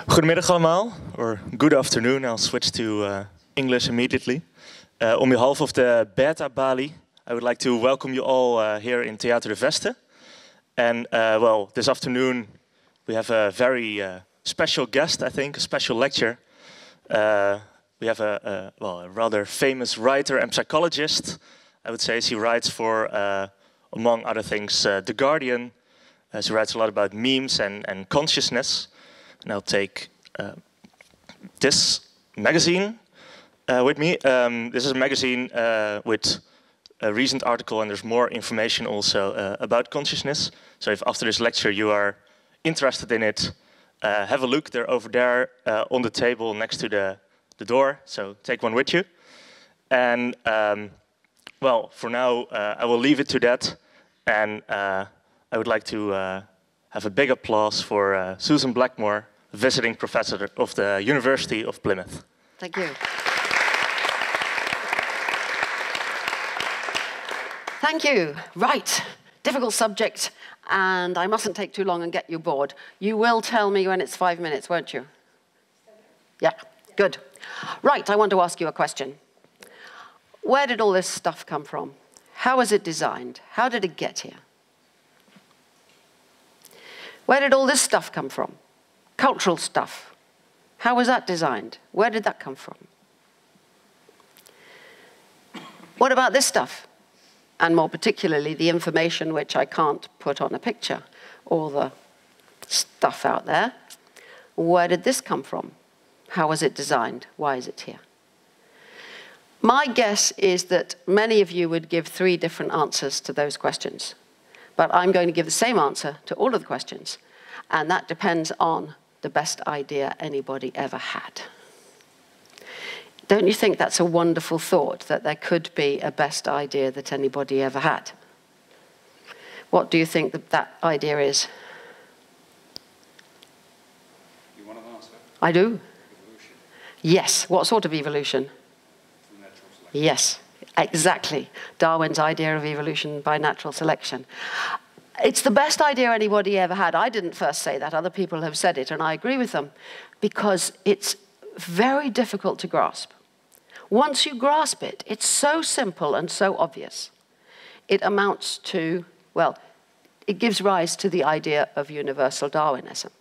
Goedemiddag allemaal, or good afternoon. I'll switch to English immediately. On behalf of the Beta Bali, I would like to welcome you all here in Theater de Veste. And well, this afternoon we have a very special guest, I think, a special lecture. We have a rather famous writer and psychologist. I would say she writes for, among other things, The Guardian. She writes a lot about memes and consciousness. And I'll take this magazine with me. This is a magazine with a recent article, and there's more information also about consciousness. So if after this lecture you are interested in it, have a look. They're over there on the table next to the door. So take one with you. And well, for now, I will leave it to that. And I would like to have a big applause for Susan Blackmore, visiting professor of the University of Plymouth. Thank you. Thank you. Right, difficult subject, and I mustn't take too long and get you bored. You will tell me when it's 5 minutes, won't you? Yeah, good. Right, I want to ask you a question. Where did all this stuff come from? How was it designed? How did it get here? Where did all this stuff come from? Cultural stuff. How was that designed? Where did that come from? What about this stuff? And more particularly, the information which I can't put on a picture, all the stuff out there. Where did this come from? How was it designed? Why is it here? My guess is that many of you would give 3 different answers to those questions. But I'm going to give the same answer to all of the questions. And that depends on the best idea anybody ever had. Don't you think that's a wonderful thought, that there could be a best idea that anybody ever had? What do you think that idea is? You want an answer? I do. Evolution. Yes. What sort of evolution? Through natural selection. Yes, exactly. Darwin's idea of evolution by natural selection. It's the best idea anybody ever had. I didn't first say that. Other people have said it, and I agree with them, because it's very difficult to grasp. Once you grasp it, it's so simple and so obvious. It amounts to, well, it gives rise to the idea of universal Darwinism,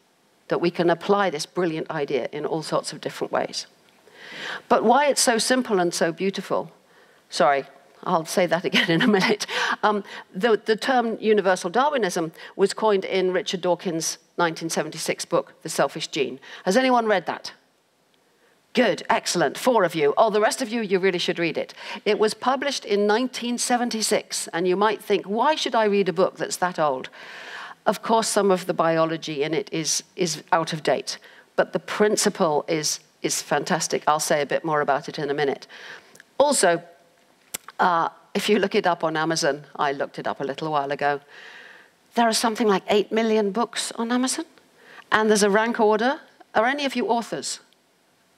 that we can apply this brilliant idea in all sorts of different ways. But why it's so simple and so beautiful, sorry, I'll say that again in a minute. The term universal Darwinism was coined in Richard Dawkins' 1976 book, The Selfish Gene. Has anyone read that? Good, excellent, 4 of you. Oh, the rest of you, you really should read it. It was published in 1976, and you might think, why should I read a book that's that old? Of course, some of the biology in it is out of date, but the principle is fantastic. I'll say a bit more about it in a minute. Also, if you look it up on Amazon, I looked it up a little while ago, there are something like 8 million books on Amazon, and there's a rank order. Are any of you authors?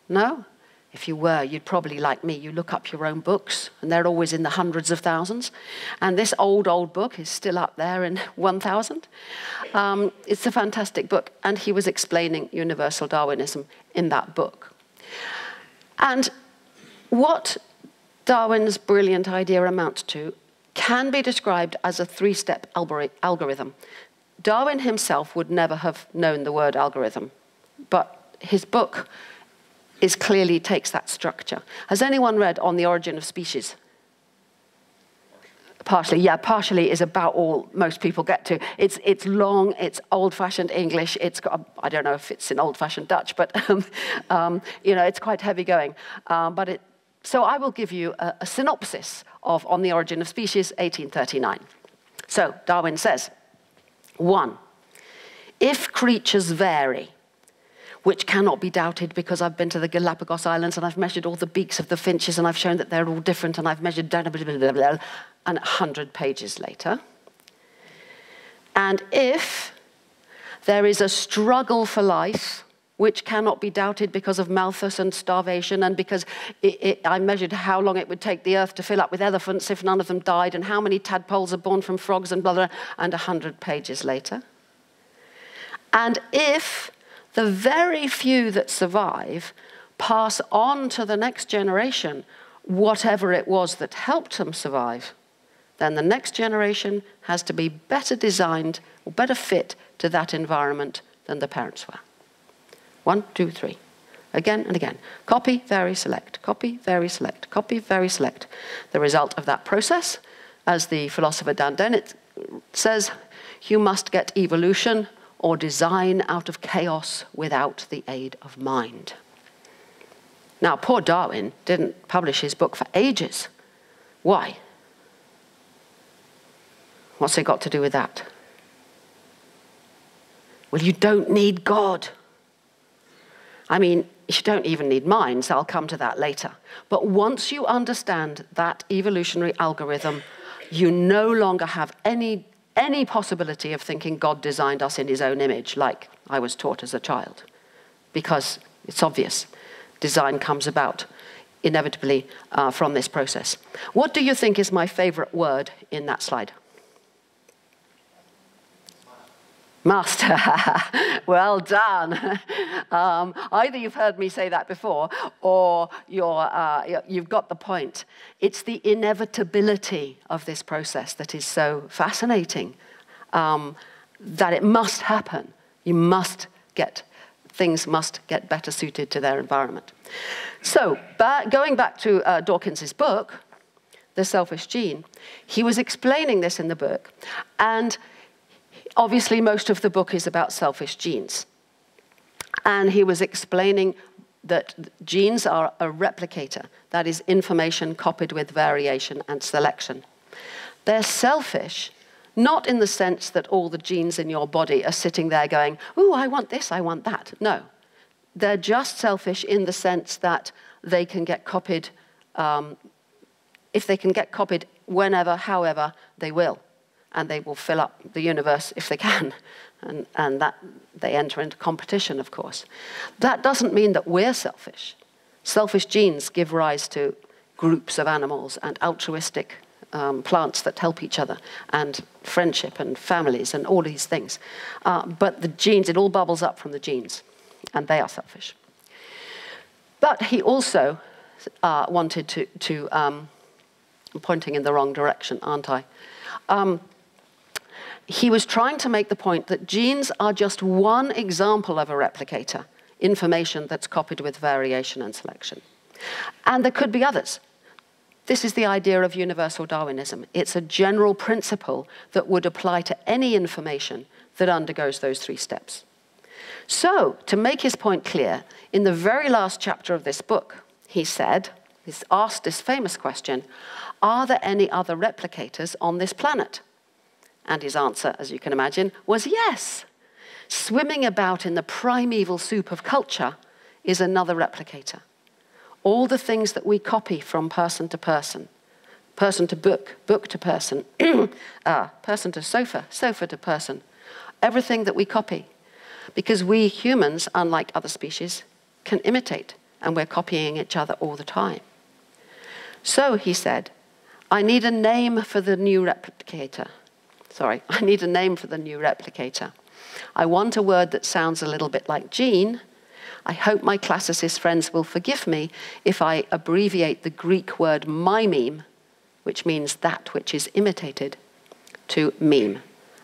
No? If you were, you'd probably, like me, you look up your own books, and they're always in the hundreds of thousands. And this old book is still up there in 1,000. It's a fantastic book, and he was explaining universal Darwinism in that book. And what Darwin's brilliant idea amounts to can be described as a 3-step algorithm. Darwin himself would never have known the word algorithm, but his book clearly takes that structure. Has anyone read On the Origin of Species? Partially, yeah, partially is about all most people get to. It's long, it's old-fashioned English, it's got, I don't know if it's in old-fashioned Dutch, but you know, it's quite heavy going. So I will give you a synopsis of On the Origin of Species, 1839. So Darwin says, 1, if creatures vary, which cannot be doubted because I've been to the Galapagos Islands and I've measured all the beaks of the finches and I've shown that they're all different and I've measured blah, blah, blah, blah, blah, and 100 pages later. And if there is a struggle for life, which cannot be doubted because of malthus and starvation, and because I measured how long it would take the earth to fill up with elephants if none of them died, and how many tadpoles are born from frogs, and blah, blah, and 100 pages later. And if the very few that survive pass on to the next generation whatever it was that helped them survive, then the next generation has to be better designed or better fit to that environment than the parents were. 1, 2, 3. Again and again. Copy, vary, select. Copy, vary, select. Copy, vary, select. The result of that process, as the philosopher Dan Dennett says, you must get evolution or design out of chaos without the aid of mind. Now, poor Darwin didn't publish his book for ages. Why? What's it got to do with that? Well, you don't need God. I mean, you don't even need minds. I'll come to that later. But once you understand that evolutionary algorithm, you no longer have any possibility of thinking God designed us in his own image, like I was taught as a child, because it's obvious. Design comes about inevitably from this process. What do you think is my favorite word in that slide? Master. Well done. Either you've heard me say that before, or you've got the point. It's the inevitability of this process that is so fascinating, that it must happen. Things must get better suited to their environment. So, going back to Dawkins's book, The Selfish Gene, he was explaining this in the book, and obviously, most of the book is about selfish genes. And he was explaining that genes are a replicator, that is, information copied with variation and selection. They're selfish, not in the sense that all the genes in your body are sitting there going, ooh, I want this, I want that. No. They're just selfish in the sense that they can get copied, if they can get copied whenever, however, they will. And they will fill up the universe if they can. And that they enter into competition, of course. That doesn't mean that we're selfish. Selfish genes give rise to groups of animals and altruistic plants that help each other, and friendship and families and all these things. But the genes, it all bubbles up from the genes, and they are selfish. But he also wanted to I'm pointing in the wrong direction, aren't I? He was trying to make the point that genes are just one example of a replicator, information that's copied with variation and selection. And there could be others. This is the idea of universal Darwinism. It's a general principle that would apply to any information that undergoes those 3 steps. So, to make his point clear, in the very last chapter of this book, he said, he's asked this famous question, are there any other replicators on this planet? And his answer, as you can imagine, was yes. Swimming about in the primeval soup of culture is another replicator. All the things that we copy from person to person to book, book to person, person to sofa, sofa to person, everything that we copy. Because we humans, unlike other species, can imitate, and we're copying each other all the time. So, he said, I need a name for the new replicator. I need a name for the new replicator. I want a word that sounds a little bit like gene. I hope my classicist friends will forgive me if I abbreviate the Greek word mimeme, which means that which is imitated, to meme.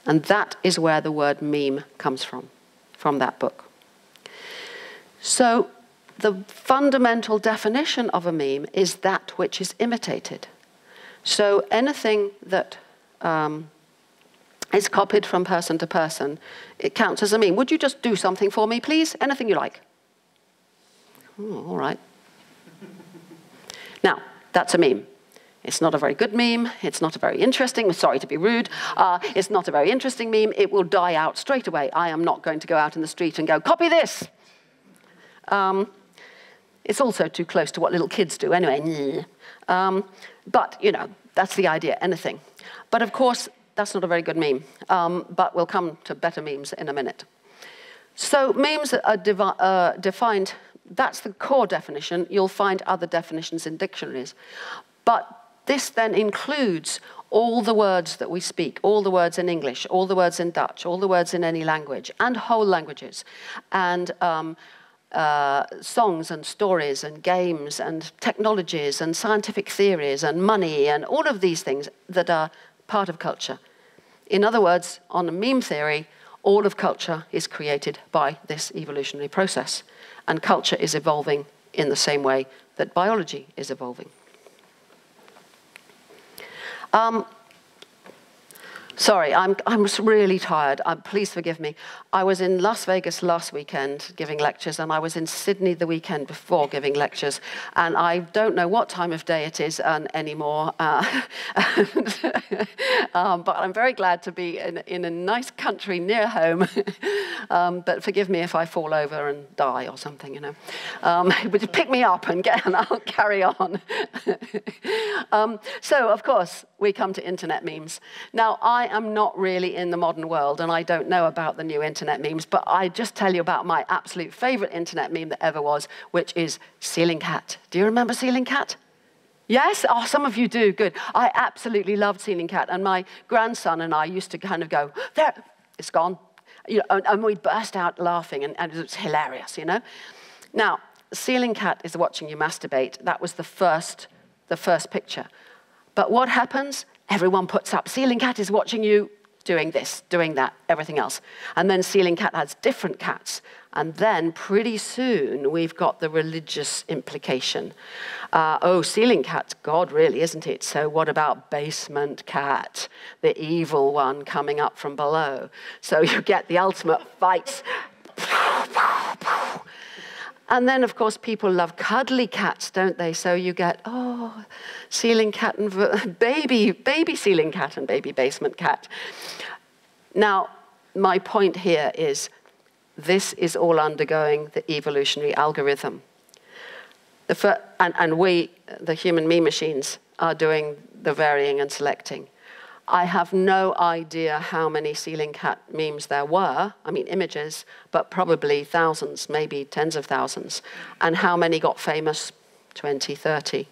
And that is where the word meme comes from that book. So the fundamental definition of a meme is that which is imitated. So anything that is copied from person to person, it counts as a meme. Would you just do something for me, please? Anything you like. Oh, all right. Now, that's a meme. It's not a very good meme. It's not a very interesting, sorry to be rude. It's not a very interesting meme. It will die out straight away. I am not going to go out in the street and go, copy this. It's also too close to what little kids do anyway. But, you know, that's the idea, anything. But of course, that's not a very good meme. But we'll come to better memes in a minute. So memes are defined, that's the core definition. You'll find other definitions in dictionaries. But this then includes all the words that we speak, all the words in English, all the words in Dutch, all the words in any language, and whole languages, and songs and stories and games and technologies and scientific theories and money and all of these things that are part of culture. In other words, on a meme theory, all of culture is created by this evolutionary process, and culture is evolving in the same way that biology is evolving. Sorry, I'm really tired. Please forgive me. I was in Las Vegas last weekend giving lectures, and I was in Sydney the weekend before giving lectures, and I don't know what time of day it is anymore, but I'm very glad to be in a nice country near home. But forgive me if I fall over and die or something, you know. But pick me up and I'll carry on. So, of course, we come to internet memes. Now, I am not really in the modern world, and I don't know about the new internet memes, but I just tell you about my absolute favorite internet meme that ever was, which is ceiling cat. Do you remember ceiling cat? Yes? Oh, some of you do. Good. I absolutely loved ceiling cat, and my grandson and I used to kind of go, there, it's gone. You know, and we'd burst out laughing, and it was hilarious, you know? Now, ceiling cat is watching you masturbate. That was the first picture. But what happens? Everyone puts up, ceiling cat is watching you doing this, doing that, everything else. And then ceiling cat has different cats. And then pretty soon we've got the religious implication. Oh, ceiling cat's God, really, isn't it? So what about basement cat, the evil one coming up from below? So you get the ultimate fights. And then, of course, people love cuddly cats, don't they? So you get, oh, ceiling cat and baby ceiling cat and baby basement cat. Now, my point here is this is all undergoing the evolutionary algorithm. And we, the human meme machines, are doing the varying and selecting. I have no idea how many ceiling cat memes there were, I mean images, but probably thousands, maybe tens of thousands. And how many got famous? 20, 30.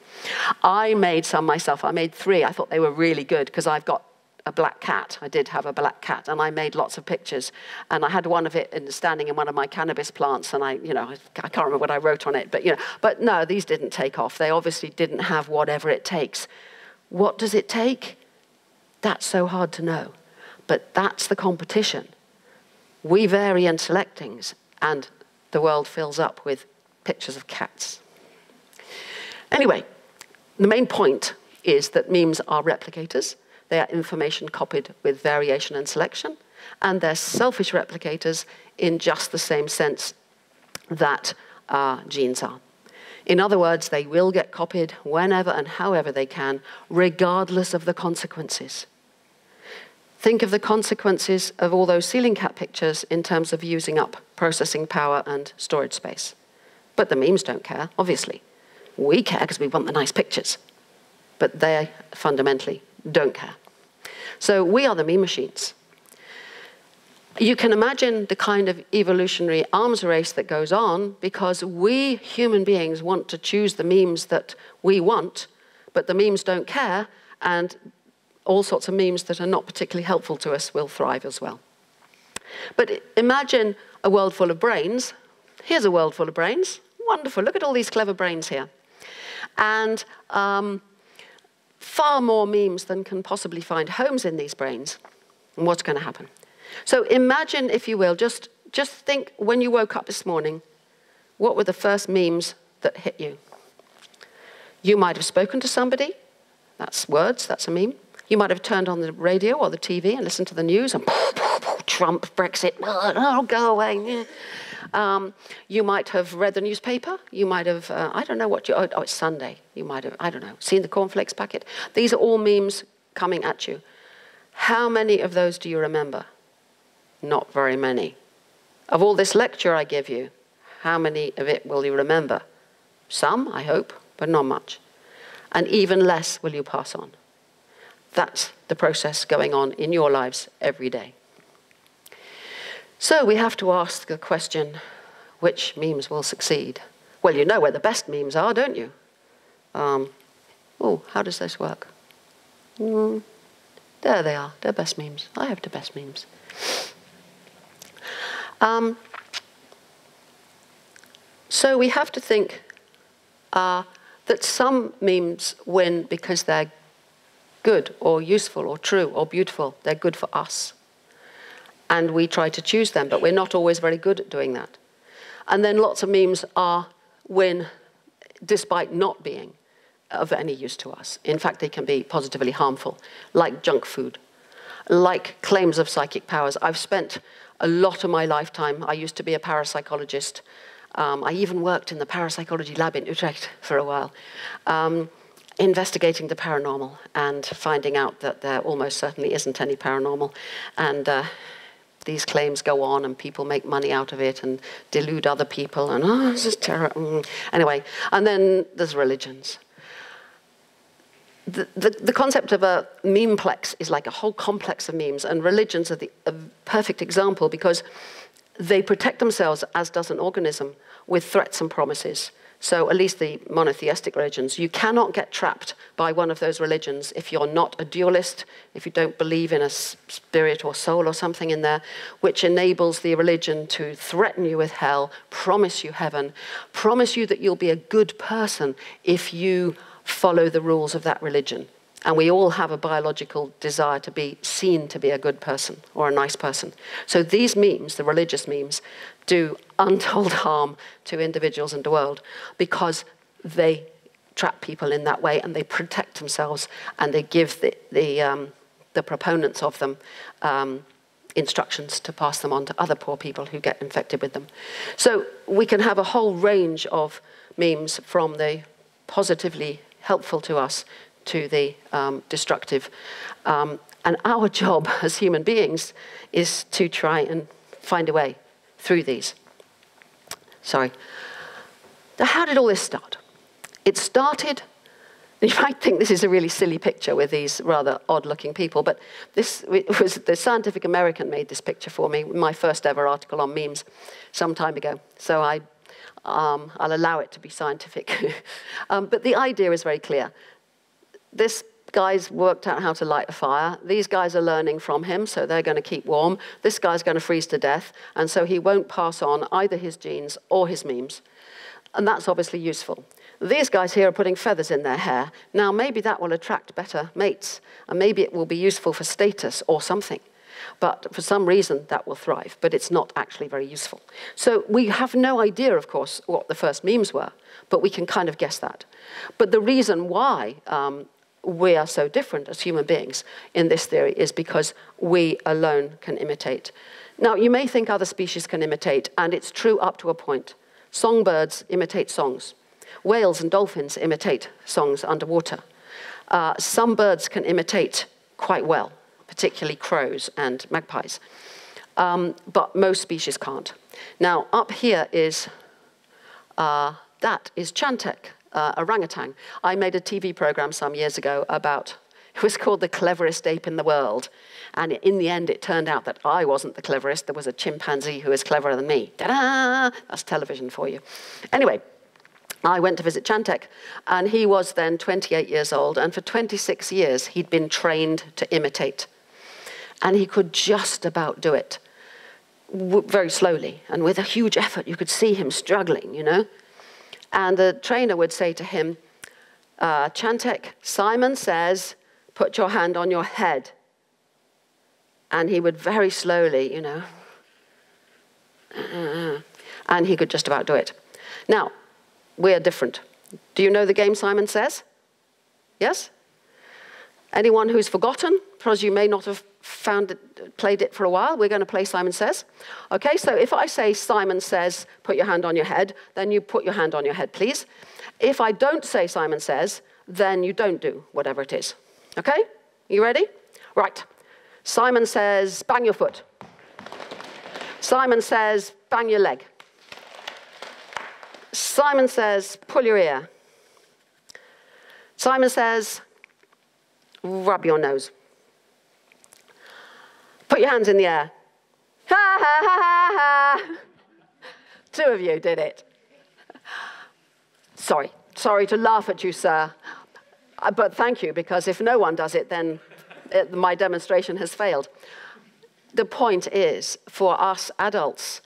I made some myself. I made 3. I thought they were really good because I've got a black cat. I did have a black cat, and I made lots of pictures. And I had one of it standing in one of my cannabis plants, and I can't remember what I wrote on it, but no, these didn't take off. They obviously didn't have whatever it takes. What does it take? That's so hard to know, but that's the competition. We vary and select things, and the world fills up with pictures of cats. Anyway, the main point is that memes are replicators. They are information copied with variation and selection, and they're selfish replicators in just the same sense that genes are. In other words, they will get copied whenever and however they can, regardless of the consequences. Think of the consequences of all those ceiling cat pictures in terms of using up processing power and storage space. But the memes don't care, obviously. We care because we want the nice pictures. But they fundamentally don't care. So we are the meme machines. You can imagine the kind of evolutionary arms race that goes on because we human beings want to choose the memes that we want, but the memes don't care, and all sorts of memes that are not particularly helpful to us will thrive as well. But imagine a world full of brains. Here's a world full of brains. Wonderful. Look at all these clever brains here. And far more memes than can possibly find homes in these brains. And what's going to happen? So imagine, if you will, just think when you woke up this morning, what were the first memes that hit you? You might have spoken to somebody. That's words, that's a meme. You might have turned on the radio or the TV and listened to the news and Trump, Brexit, oh, go away. You might have read the newspaper. You might have, I don't know what oh, it's Sunday. You might have, I don't know, seen the cornflakes packet. These are all memes coming at you. How many of those do you remember? Not very many. Of all this lecture I give you, how many of it will you remember? Some, I hope, but not much. And even less will you pass on. That's the process going on in your lives every day. So we have to ask the question, which memes will succeed? Well, you know where the best memes are, don't you? Oh, how does this work? There they are. They're best memes. I have the best memes. So we have to think that some memes win because they're good or useful or true or beautiful. They're good for us. And we try to choose them, but we're not always very good at doing that. And then lots of memes win despite not being of any use to us. In fact, they can be positively harmful, like junk food, like claims of psychic powers. I've spent a lot of my lifetime, I used to be a parapsychologist. I even worked in the parapsychology lab in Utrecht for a while, investigating the paranormal and finding out that there almost certainly isn't any paranormal. And these claims go on and people make money out of it and delude other people and, oh, this is terrible. Anyway, and then there's religions. The concept of a memeplex is like a whole complex of memes, and religions are a perfect example because they protect themselves, as does an organism, with threats and promises. So at least the monotheistic religions, you cannot get trapped by one of those religions if you're not a dualist, if you don't believe in a spirit or soul or something in there, which enables the religion to threaten you with hell, promise you heaven, promise you that you'll be a good person if you follow the rules of that religion. And we all have a biological desire to be seen to be a good person or a nice person. So these memes, the religious memes, do untold harm to individuals and the world because they trap people in that way and they protect themselves and they give the proponents of them instructions to pass them on to other poor people who get infected with them. So we can have a whole range of memes from the positively helpful to us to the destructive. And our job as human beings is to try and find a way through these. Sorry. Now, how did all this start? It started, you might think this is a really silly picture with these rather odd-looking people, but this was the Scientific American made this picture for me, my first ever article on memes some time ago. So I'll allow it to be scientific. But the idea is very clear. This guy's worked out how to light a fire. These guys are learning from him, so they're going to keep warm. This guy's going to freeze to death, and so he won't pass on either his genes or his memes. And that's obviously useful. These guys here are putting feathers in their hair. Now, maybe that will attract better mates, and maybe it will be useful for status or something. But for some reason, that will thrive, but it's not actually very useful. So we have no idea, of course, what the first memes were, but we can kind of guess that. But the reason why we are so different as human beings in this theory is because we alone can imitate. Now, you may think other species can imitate, and it's true up to a point. Songbirds imitate songs. Whales and dolphins imitate songs underwater. Some birds can imitate quite well, particularly crows and magpies. But most species can't. Now, up here is, that is Chantek, orangutan. I made a TV program some years ago about, it was called The Cleverest Ape in the World. And in the end, it turned out that I wasn't the cleverest. There was a chimpanzee who was cleverer than me. Ta-da! That's television for you. Anyway, I went to visit Chantek, and he was then 28 years old. And for 26 years, he'd been trained to imitate. And he could just about do it very slowly. And with a huge effort, you could see him struggling, you know. And the trainer would say to him, Chantek, Simon says, put your hand on your head. And he would very slowly, you know, and he could just about do it. Now, we are different. Do you know the game Simon Says? Yes? Anyone who's forgotten, because you may not have played it for a while, we're going to play Simon Says. Okay, so if I say Simon Says, put your hand on your head, then you put your hand on your head, please. If I don't say Simon Says, then you don't do whatever it is. Okay? You ready? Right. Simon says, bang your foot. Simon says, bang your leg. Simon says, pull your ear. Simon says, rub your nose. Put your hands in the air. Ha, ha, ha, ha, ha. 2 of you did it. Sorry to laugh at you, sir. But thank you, because if no one does it, then my demonstration has failed. The point is, for us adults,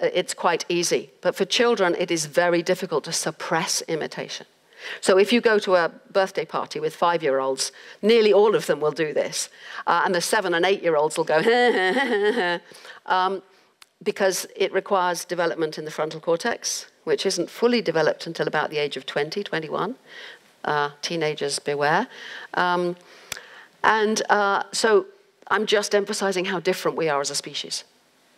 it's quite easy. But for children, it is very difficult to suppress imitation. So if you go to a birthday party with 5-year-olds, nearly all of them will do this. And the 7- and 8-year-olds will go, because it requires development in the frontal cortex, which isn't fully developed until about the age of 20, 21. Teenagers, beware. So I'm just emphasizing how different we are as a species.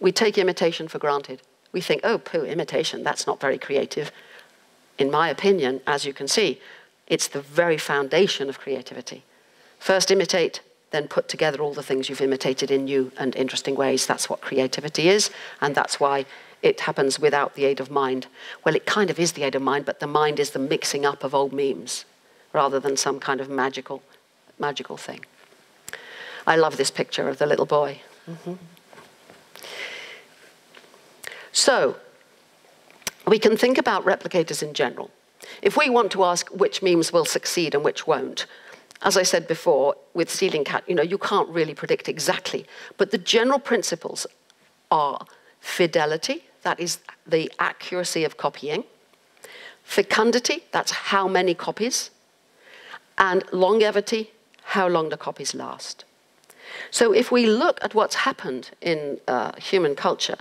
We take imitation for granted. We think, oh, pooh, imitation, that's not very creative. In my opinion, as you can see, it's the very foundation of creativity. First imitate, then put together all the things you've imitated in new and interesting ways. That's what creativity is, and that's why it happens without the aid of mind. Well, it kind of is the aid of mind, but the mind is the mixing up of old memes, rather than some kind of magical thing. I love this picture of the little boy. So, we can think about replicators in general. If we want to ask which memes will succeed and which won't, as I said before, with ceiling cat, you can't really predict exactly. But the general principles are fidelity, that is the accuracy of copying. Fecundity, that's how many copies. And longevity, how long the copies last. So if we look at what's happened in human culture,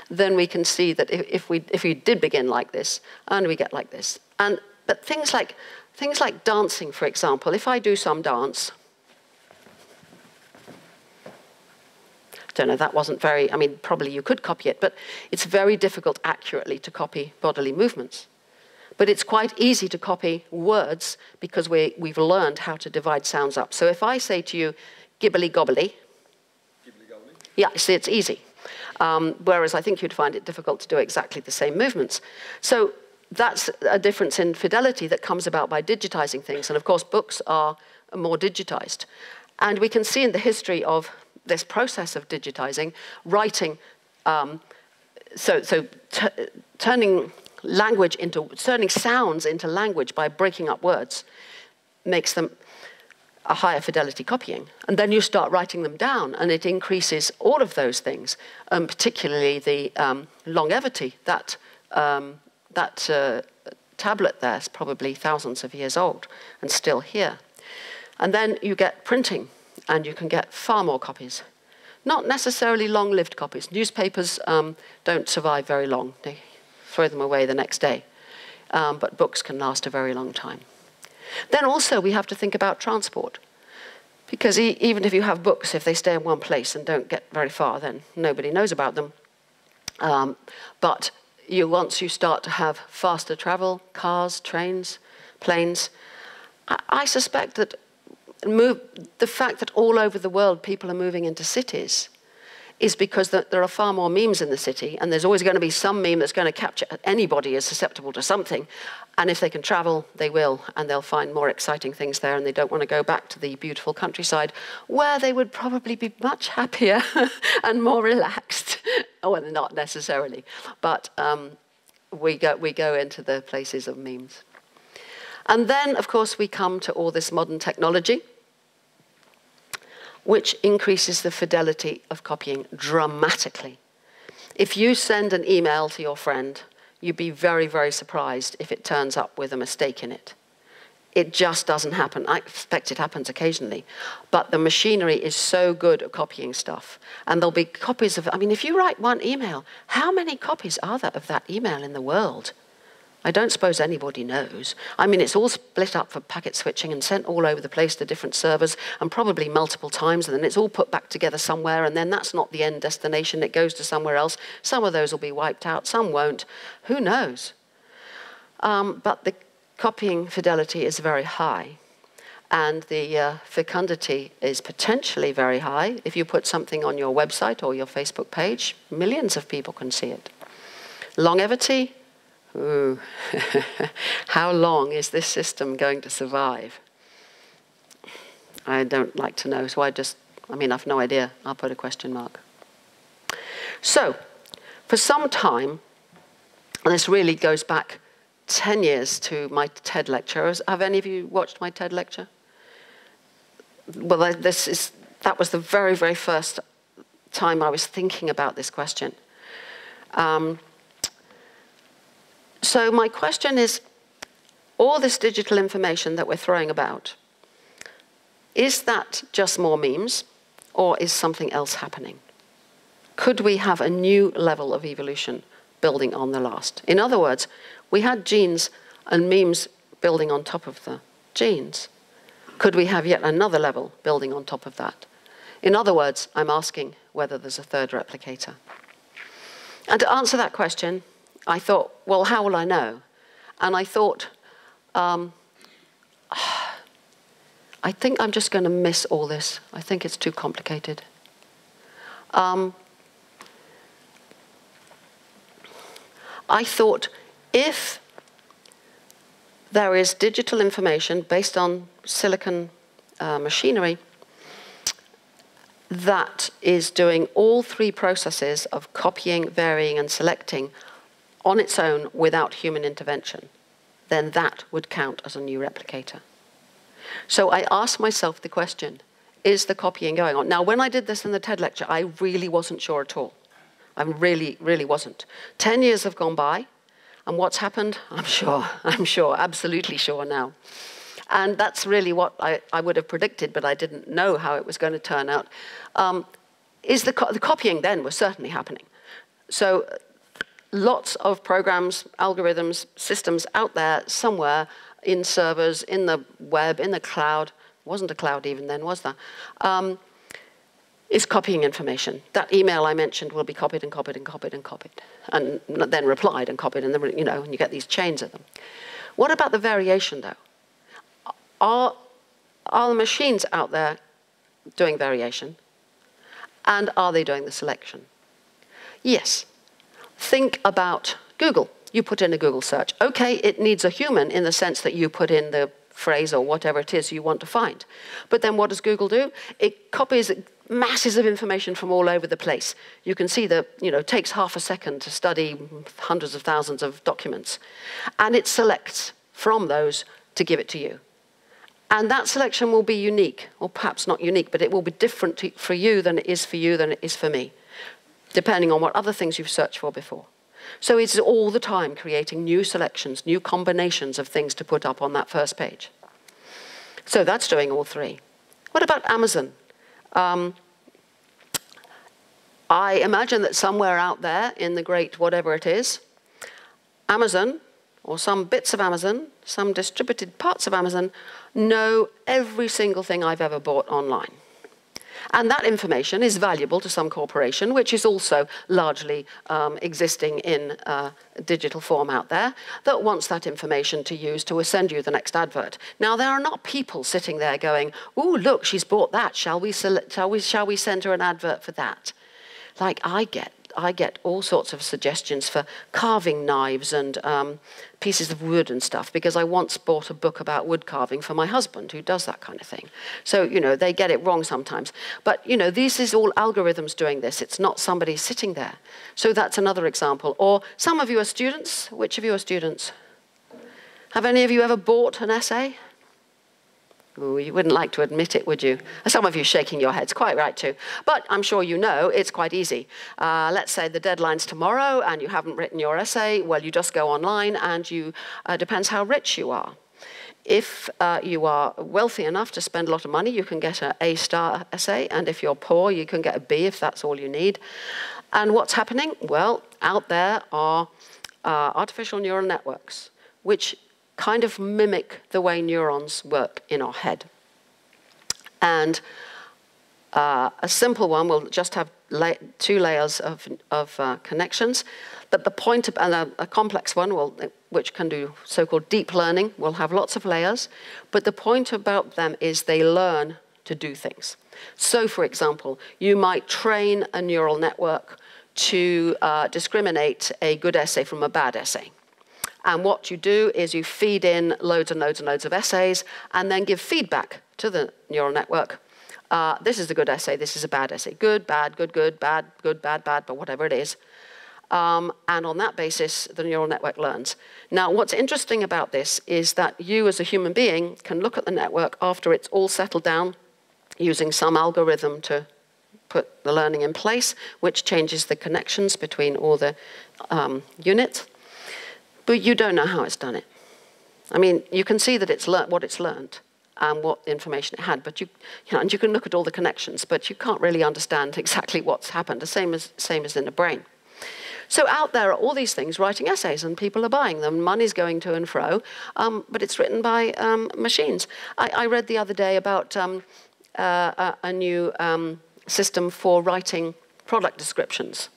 then we can see that if we did begin like this, and we get like this. But things like dancing, for example, if I do some dance, don't know, that wasn't very, probably you could copy it, but it's very difficult accurately to copy bodily movements. But it's quite easy to copy words because we've learned how to divide sounds up. So if I say to you, gibbly gobbly. Yeah, see, it's easy. Whereas I think you'd find it difficult to do exactly the same movements. So that's a difference in fidelity that comes about by digitizing things. And of course, books are more digitized. And we can see in the history of this process of digitizing, writing, turning sounds into language by breaking up words makes them a higher fidelity copying. And then you start writing them down, and it increases all of those things, particularly the longevity. That tablet there is probably thousands of years old and still here. And then you get printing, and you can get far more copies. Not necessarily long-lived copies. Newspapers don't survive very long. They throw them away the next day. But books can last a very long time. Then also we have to think about transport. Because even if you have books, if they stay in one place and don't get very far, then nobody knows about them. But once you start to have faster travel, cars, trains, planes, I suspect that the fact that all over the world people are moving into cities is because there are far more memes in the city, and there's always going to be some meme that's going to capture anybody as susceptible to something. And if they can travel, they will, and they'll find more exciting things there, and they don't want to go back to the beautiful countryside, where they would probably be much happier and more relaxed. Well, not necessarily, but we go into the places of memes. And then, of course, we come to all this modern technology, which increases the fidelity of copying dramatically. If you send an email to your friend, you'd be very, very surprised if it turns up with a mistake in it. It just doesn't happen. I expect it happens occasionally. But the machinery is so good at copying stuff. And there'll be copies of, if you write one email, how many copies are there of that email in the world? I don't suppose anybody knows. It's all split up for packet switching and sent all over the place to different servers, and probably multiple times, and then it's all put back together somewhere, and then that's not the end destination. It goes to somewhere else. Some of those will be wiped out, some won't. Who knows? But the copying fidelity is very high, and the fecundity is potentially very high. If you put something on your website or your Facebook page, millions of people can see it. Longevity, ooh, how long is this system going to survive? I don't like to know, so I've no idea. I'll put a question mark. So, for some time, and this really goes back 10 years to my TED lecture. Have any of you watched my TED lecture? well, that was the very, very first time I was thinking about this question. So my question is, all this digital information that we're throwing about, is that just more memes, or is something else happening? Could we have a new level of evolution building on the last? In other words, we had genes and memes building on top of the genes. Could we have yet another level building on top of that? In other words, I'm asking whether there's a third replicator. And to answer that question, I thought, well, how will I know? And I thought, I think I'm just going to miss all this. I think it's too complicated. I thought, if there is digital information based on silicon machinery that is doing all three processes of copying, varying, and selecting on its own without human intervention, then that would count as a new replicator. So I asked myself the question, is the copying going on? Now, when I did this in the TED lecture, I really wasn't sure at all. I really, really wasn't. 10 years have gone by, and what's happened? I'm sure, absolutely sure now. And that's really what I would have predicted, but I didn't know how it was going to turn out. The copying then was certainly happening. So lots of programs, algorithms, systems out there somewhere in servers, in the web, in the cloud. It wasn't a cloud even then, was there? Is copying information. That email I mentioned will be copied and copied and copied and copied, and then replied and copied, and then, and you get these chains of them. What about the variation, though? Are the machines out there doing variation? And are they doing the selection? Yes. Think about Google. You put in a Google search. Okay, it needs a human in the sense that you put in the phrase or whatever it is you want to find. But then what does Google do? It copies masses of information from all over the place. You can see that, it takes half a second to study hundreds of thousands of documents. And it selects from those to give it to you. And that selection will be unique, or perhaps not unique, but it will be different for you than it is for you than it is for me, depending on what other things you've searched for before. So it's all the time creating new selections, new combinations of things to put up on that first page. So that's doing all three. What about Amazon? I imagine that somewhere out there in the great whatever it is, Amazon, or some bits of Amazon, some distributed parts of Amazon, know every single thing I've ever bought online. And that information is valuable to some corporation, which is also largely existing in digital form out there, that wants that information to use to send you the next advert. Now, there are not people sitting there going, "Ooh, look, she's bought that. Shall we send her an advert for that?" Like I get all sorts of suggestions for carving knives and pieces of wood and stuff, because I once bought a book about wood carving for my husband, who does that kind of thing. So, they get it wrong sometimes. But, this is all algorithms doing this. It's not somebody sitting there. So that's another example. Or some of you are students. Which of you are students? Have any of you ever bought an essay? Ooh, you wouldn't like to admit it, would you? Some of you shaking your heads, quite right too. But I'm sure you know it's quite easy. Let's say the deadline's tomorrow and you haven't written your essay. Well, you just go online and depends how rich you are. If you are wealthy enough to spend a lot of money, you can get an A-star essay. And if you're poor, you can get a B if that's all you need. And what's happening? Well, out there are artificial neural networks, which kind of mimic the way neurons work in our head. And a simple one will just have two layers of connections, but the point of, and a complex one, which can do so-called deep learning, will have lots of layers, but the point about them is they learn to do things. So, for example, you might train a neural network to discriminate a good essay from a bad essay. And what you do is you feed in loads and loads and loads of essays and then give feedback to the neural network. This is a good essay, this is a bad essay. Good, bad, good, good, bad, bad, but whatever it is. And on that basis, the neural network learns. Now, what's interesting about this is that you as a human being can look at the network after it's all settled down using some algorithm to put the learning in place, which changes the connections between all the units. But you don't know how it's done it. I mean, you can see that it's learned what it's learned and what information it had, but and you can look at all the connections, but you can't really understand exactly what's happened, the same as in the brain. So out there are all these things writing essays, and people are buying them. Money's going to and fro, but it's written by machines. I read the other day about a new system for writing product descriptions.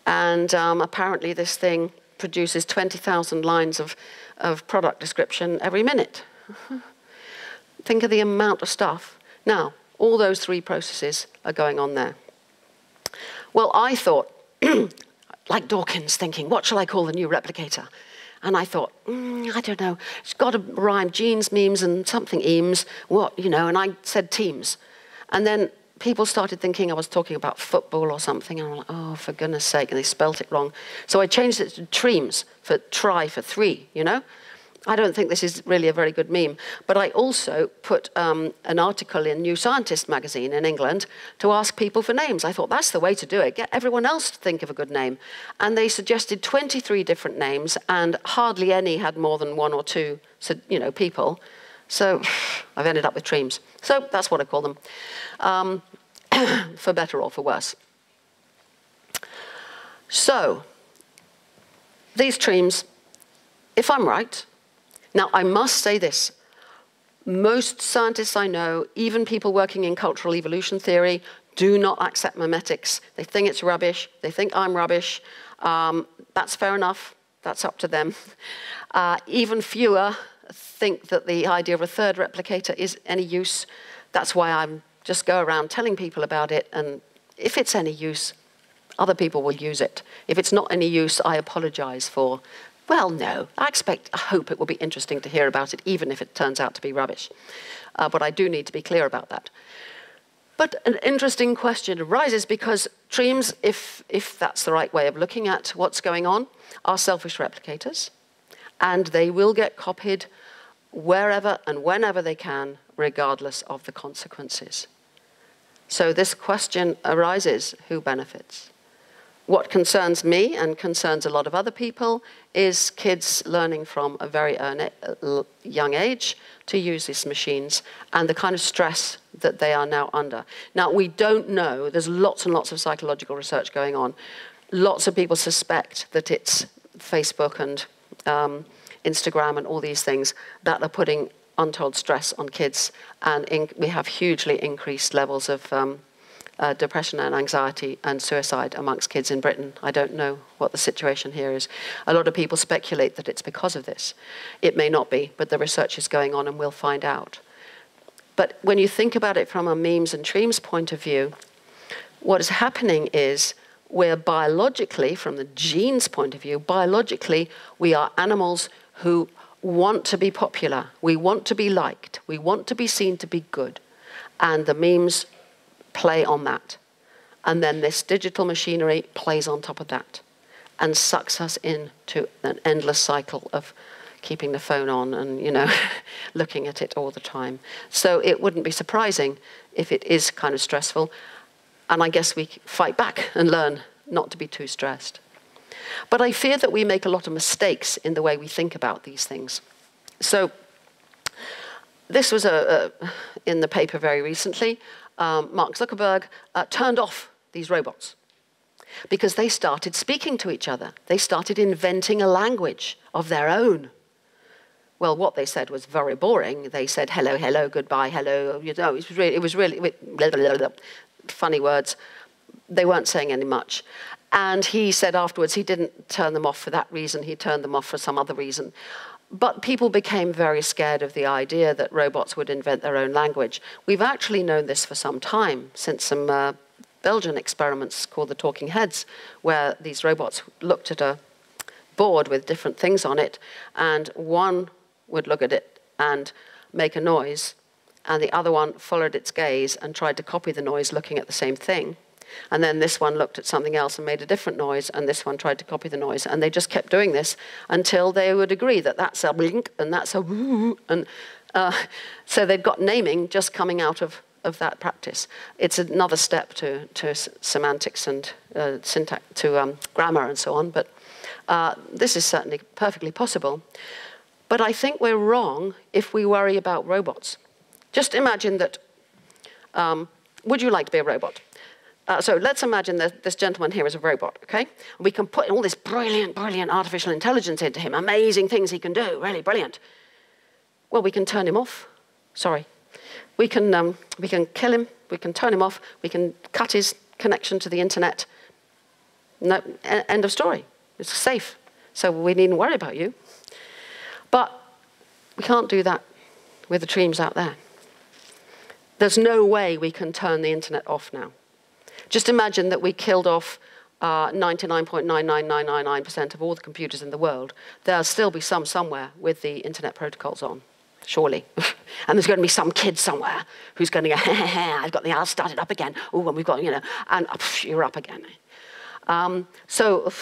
And apparently this thing produces 20,000 lines of product description every minute. Think of the amount of stuff. Now, all those three processes are going on there. Well, I thought, like Dawkins, thinking, what shall I call the new replicator? And I thought, I don't know, it's got to rhyme, genes, memes, and something eames, what, you know, and I said teams. And then people started thinking I was talking about football or something, and I'm like, oh, for goodness sake, and they spelt it wrong. So I changed it to Tremes, for try, for three, you know? I don't think this is really a very good meme, but I also put an article in New Scientist magazine in England to ask people for names. I thought that's the way to do it, get everyone else to think of a good name. And they suggested 23 different names, and hardly any had more than one or two, people. So I've ended up with Tremes. So that's what I call them, for better or for worse. So these Tremes, if I'm right, now I must say this, most scientists I know, even people working in cultural evolution theory, do not accept memetics. They think it's rubbish, they think I'm rubbish. That's fair enough, that's up to them. Even fewer think that the idea of a third replicator is any use. That's why I just go around telling people about it, and if it's any use, other people will use it. If it's not any use, I apologize for, well, no, I hope it will be interesting to hear about it, even if it turns out to be rubbish. But I do need to be clear about that. But an interesting question arises because Tremes, if that's the right way of looking at what's going on, are selfish replicators, and they will get copied wherever and whenever they can, regardless of the consequences. So this question arises, who benefits? What concerns me and concerns a lot of other people is kids learning from a very young age to use these machines and the kind of stress that they are now under. Now, we don't know, there's lots and lots of psychological research going on. Lots of people suspect that it's Facebook and Instagram and all these things that are putting untold stress on kids, and we have hugely increased levels of depression and anxiety and suicide amongst kids in Britain. I don't know what the situation here is. A lot of people speculate that it's because of this. It may not be, but the research is going on and we'll find out. But when you think about it from a memes and Tremes point of view, what is happening is we're biologically, from the genes point of view, biologically, we are animals who want to be popular. We want to be liked. We want to be seen to be good. And the memes play on that. And then this digital machinery plays on top of that and sucks us into an endless cycle of keeping the phone on and, looking at it all the time. So it wouldn't be surprising if it is kind of stressful. And I guess we fight back and learn not to be too stressed. But I fear that we make a lot of mistakes in the way we think about these things. So this was in the paper very recently. Mark Zuckerberg turned off these robots because they started speaking to each other. They started inventing a language of their own. Well, what they said was very boring. They said, hello, hello, goodbye, hello. It was really funny words. They weren't saying any much. And he said afterwards he didn't turn them off for that reason. He turned them off for some other reason. But people became very scared of the idea that robots would invent their own language. We've actually known this for some time, since some Belgian experiments called the Talking Heads, where these robots looked at a board with different things on it, and one would look at it and make a noise, and the other one followed its gaze and tried to copy the noise looking at the same thing. And then this one looked at something else and made a different noise, and this one tried to copy the noise. And they just kept doing this until they would agree that that's a blink and that's a woo. And so they'd got naming just coming out of of that practice. It's another step to semantics and syntax, to grammar and so on, but this is certainly perfectly possible. But I think we're wrong if we worry about robots. Just imagine that, would you like to be a robot? So let's imagine that this gentleman here is a robot, okay? We can put all this brilliant, brilliant artificial intelligence into him, amazing things he can do, really brilliant. Well, we can turn him off. Sorry. We can kill him, we can turn him off, we can cut his connection to the internet. No, end of story. It's safe. So we needn't worry about you. But we can't do that with the Tremes out there. There's no way we can turn the internet off now. Just imagine that we killed off 99.99999% of all the computers in the world. There'll still be some somewhere with the internet protocols on, surely. And there's going to be some kid somewhere who's going to go, I'll start it up again. Oh, and we've got, you know, and you're up again. So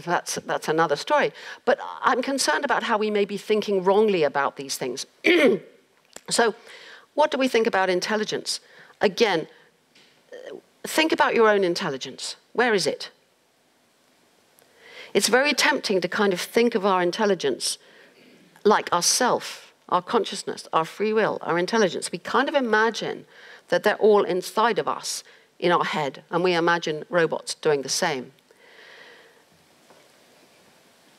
that's another story. But I'm concerned about how we may be thinking wrongly about these things. So what do we think about intelligence? Again, think about your own intelligence. Where is it? It's very tempting to kind of think of our intelligence like ourself, our consciousness, our free will, our intelligence. We kind of imagine that they're all inside of us, in our head, and we imagine robots doing the same.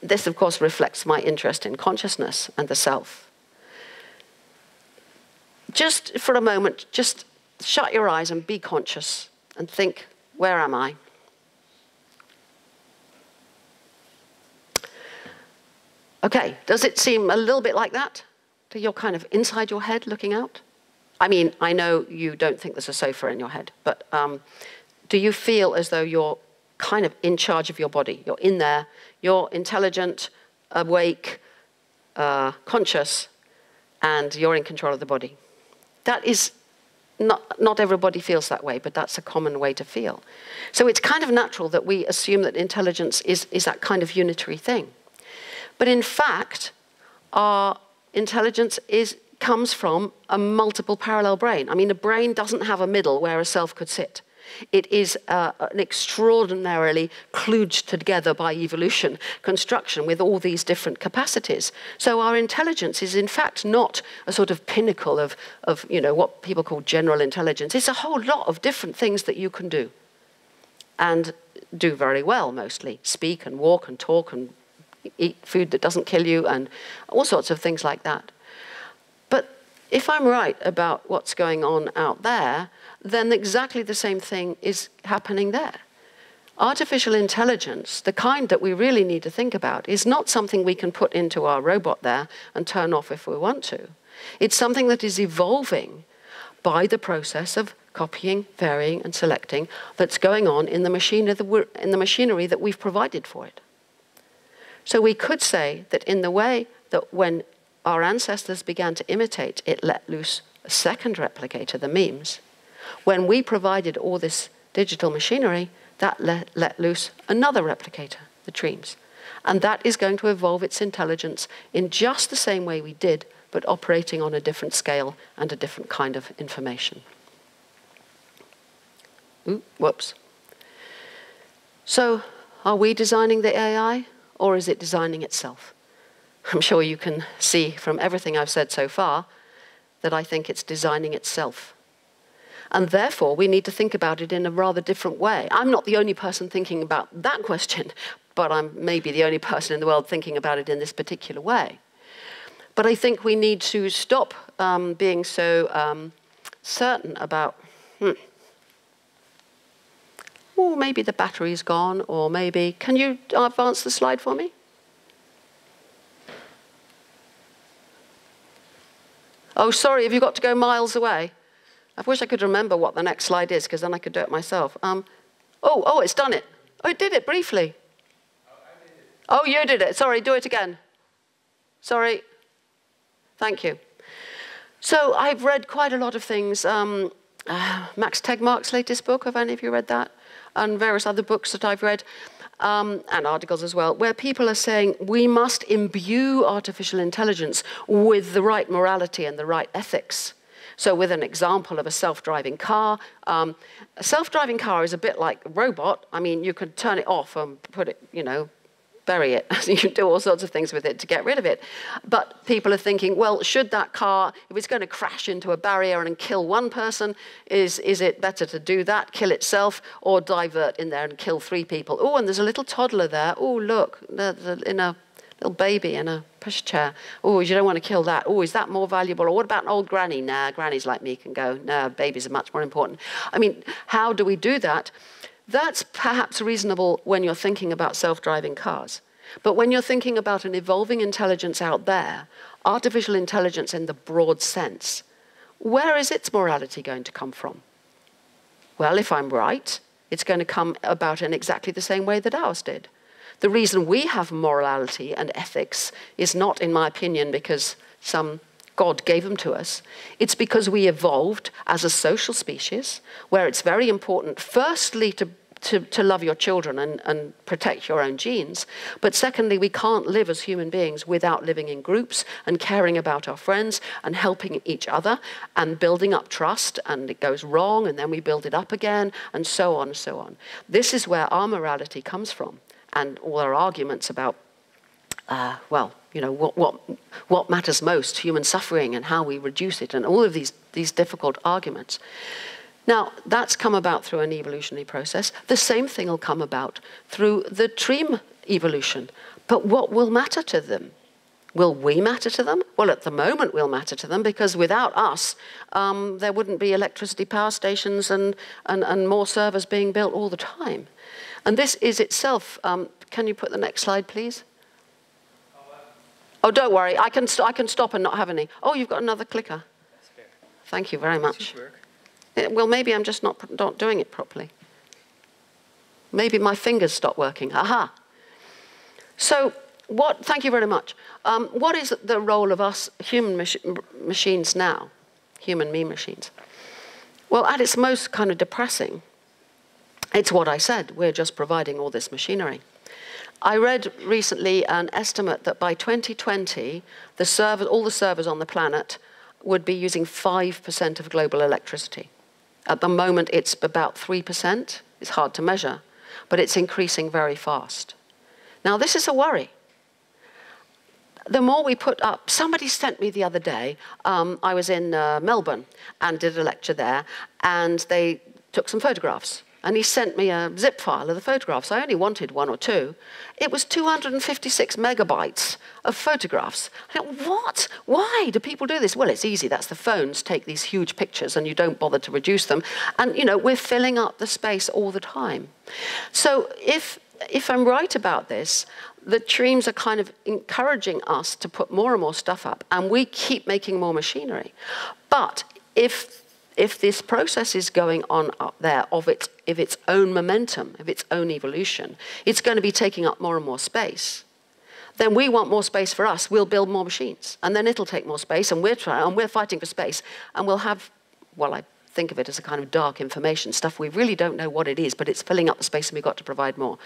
This, of course, reflects my interest in consciousness and the self. Just for a moment, just shut your eyes and be conscious and think, where am I? Okay, does it seem a little bit like that? Do you're kind of inside your head looking out? I mean, I know you don't think there's a sofa in your head, but do you feel as though you're kind of in charge of your body? You're in there, you're intelligent, awake, conscious, and you're in control of the body. That is, not everybody feels that way, but that's a common way to feel. So it's kind of natural that we assume that intelligence is that kind of unitary thing. But in fact, our intelligence comes from a multiple parallel brain. I mean, a brain doesn't have a middle where a self could sit. It is an extraordinarily kludged together by evolution construction with all these different capacities. So our intelligence is in fact not a sort of pinnacle of you know, what people call general intelligence. It's a whole lot of different things that you can do and do very well mostly. Speak and walk and talk and eat food that doesn't kill you and all sorts of things like that. But if I'm right about what's going on out there, then exactly the same thing is happening there. Artificial intelligence, the kind that we really need to think about, is not something we can put into our robot there and turn off if we want to. It's something that is evolving by the process of copying, varying, and selecting that's going on in the machinery that we've provided for it. So we could say that in the way that when our ancestors began to imitate, it let loose a second replicator, the memes. When we provided all this digital machinery, that let loose another replicator, the Tremes. And that is going to evolve its intelligence in just the same way we did, but operating on a different scale and a different kind of information. Ooh, whoops. So, are we designing the AI, or is it designing itself? I'm sure you can see from everything I've said so far that I think it's designing itself. And therefore, we need to think about it in a rather different way. I'm not the only person thinking about that question, but I'm maybe the only person in the world thinking about it in this particular way. But I think we need to stop being so certain about, oh, maybe the battery's gone, or maybe, can you advance the slide for me? Oh, sorry, have you got to go miles away? I wish I could remember what the next slide is, because then I could do it myself. Oh, it's done it. Oh, it did it briefly. Oh, I did it. Oh, you did it. Sorry, do it again. Sorry. Thank you. So I've read quite a lot of things. Max Tegmark's latest book, have any of you read that? And various other books that I've read, and articles as well, where people are saying we must imbue artificial intelligence with the right morality and the right ethics. So with an example of a self-driving car, a self-driving car is a bit like a robot. I mean, you can turn it off and put it, you know, bury it. You can do all sorts of things with it to get rid of it. But people are thinking, well, should that car, if it's going to crash into a barrier and kill one person, is it better to do that, kill itself, or divert in there and kill 3 people? Oh, and there's a little toddler there. Oh, look, in a little baby in a pushchair. Oh, you don't want to kill that. Oh, is that more valuable? Or what about an old granny? Nah, grannies like me can go. Nah, babies are much more important. I mean, how do we do that? That's perhaps reasonable when you're thinking about self-driving cars. But when you're thinking about an evolving intelligence out there, artificial intelligence in the broad sense, where is its morality going to come from? Well, if I'm right, it's going to come about in exactly the same way that ours did. The reason we have morality and ethics is not, in my opinion, because some God gave them to us. It's because we evolved as a social species where it's very important, firstly, to love your children and protect your own genes. But secondly, we can't live as human beings without living in groups and caring about our friends and helping each other and building up trust. And it goes wrong and then we build it up again and so on and so on. This is where our morality comes from, and all our arguments about well, you know, what matters most, human suffering and how we reduce it, and all of these difficult arguments. Now, that's come about through an evolutionary process. The same thing will come about through the Treme evolution. But what will matter to them? Will we matter to them? Well, at the moment, we'll matter to them, because without us, there wouldn't be electricity power stations and more servers being built all the time. And this is itself, can you put the next slide, please? Oh, don't worry, I can stop and not have any. Oh, you've got another clicker. Thank you very much. Well, maybe I'm just not doing it properly. Maybe my fingers stopped working. Aha. So, thank you very much. What is the role of us human machines now? Human me machines. Well, at its most kind of depressing, it's what I said. We're just providing all this machinery. I read recently an estimate that by 2020, all the servers on the planet would be using 5% of global electricity. At the moment, it's about 3%. It's hard to measure, but it's increasing very fast. Now, this is a worry. The more we put up, somebody sent me the other day, I was in Melbourne and did a lecture there, and they took some photographs. And he sent me a zip file of the photographs. I only wanted 1 or 2. It was 256 megabytes of photographs. I thought, what? Why do people do this? Well, it's easy. That's the phones take these huge pictures and you don't bother to reduce them. And, you know, we're filling up the space all the time. So if I'm right about this, the Tremes are kind of encouraging us to put more and more stuff up, and we keep making more machinery. But if this process is going on up there of its own momentum, of its own evolution, it's going to be taking up more and more space. Then we want more space for us, we'll build more machines. And then it'll take more space, and we're fighting for space. And we'll have, well, I think of it as a kind of dark information, stuff we really don't know what it is, but it's filling up the space and we've got to provide more.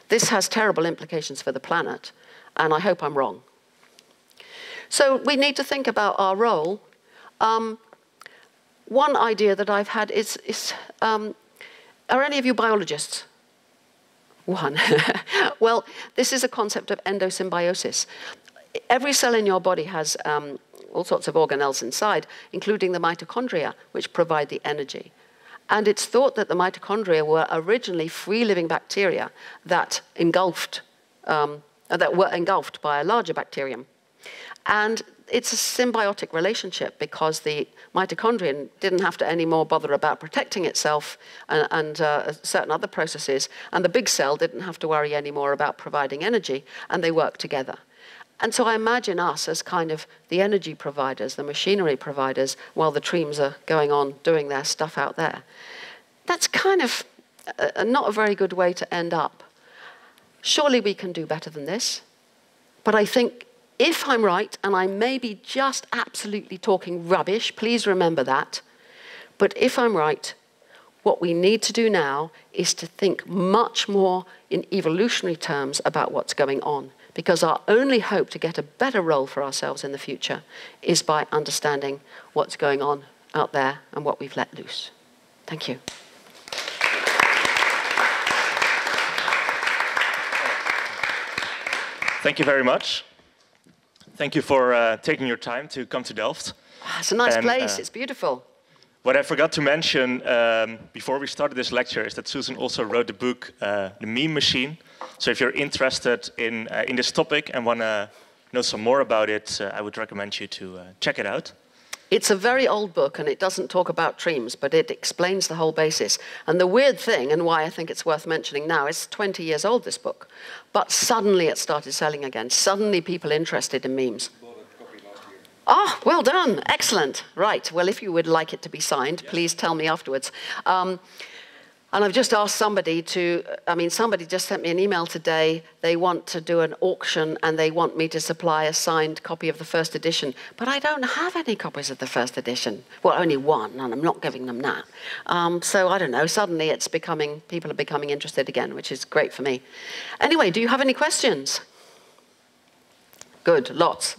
This has terrible implications for the planet, and I hope I'm wrong. So we need to think about our role. One idea that I've had is are any of you biologists? One. Well, this is a concept of endosymbiosis. Every cell in your body has all sorts of organelles inside, including the mitochondria, which provide the energy. And it's thought that the mitochondria were originally free-living bacteria that were engulfed by a larger bacterium. And it's a symbiotic relationship because the mitochondrion didn't have to anymore bother about protecting itself and certain other processes, and the big cell didn't have to worry anymore about providing energy, and they work together. And so I imagine us as kind of the energy providers, the machinery providers, while the Tremes are going on doing their stuff out there. That's kind of not a very good way to end up. Surely we can do better than this, but I think if I'm right, and I may be just absolutely talking rubbish, please remember that, but if I'm right, what we need to do now is to think much more in evolutionary terms about what's going on, because our only hope to get a better role for ourselves in the future is by understanding what's going on out there and what we've let loose. Thank you. Thank you very much. Thank you for taking your time to come to Delft. It's a nice place. It's beautiful. What I forgot to mention before we started this lecture is that Susan also wrote the book, The Meme Machine. So if you're interested in this topic and want to know some more about it, I would recommend you to check it out. It's a very old book, and it doesn't talk about Tremes, but it explains the whole basis. And the weird thing, and why I think it's worth mentioning now, is 20 years old, this book. But suddenly it started selling again. Suddenly people interested in memes. Ah, well done. Excellent. Right. Well, if you would like it to be signed, please tell me afterwards. And I've just asked somebody to, somebody just sent me an email today. They want to do an auction and they want me to supply a signed copy of the first edition. But I don't have any copies of the first edition. Well, only one, and I'm not giving them that. So I don't know, suddenly people are becoming interested again, which is great for me. Anyway, do you have any questions? Good, lots.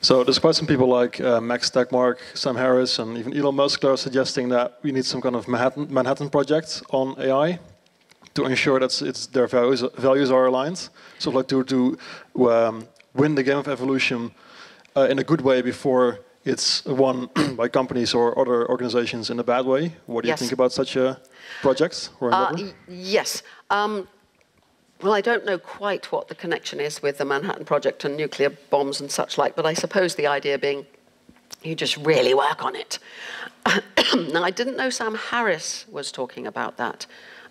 So there's quite some people like Max Tegmark, Sam Harris, and even Elon Musk that are suggesting that we need some kind of Manhattan project on AI to ensure that their values are aligned. So like to win the game of evolution in a good way before it's won by companies or other organizations in a bad way. What do you think about such a project? Yes. Well, I don't know quite what the connection is with the Manhattan Project and nuclear bombs and such like, but I suppose the idea being you just really work on it. Now, I didn't know Sam Harris was talking about that.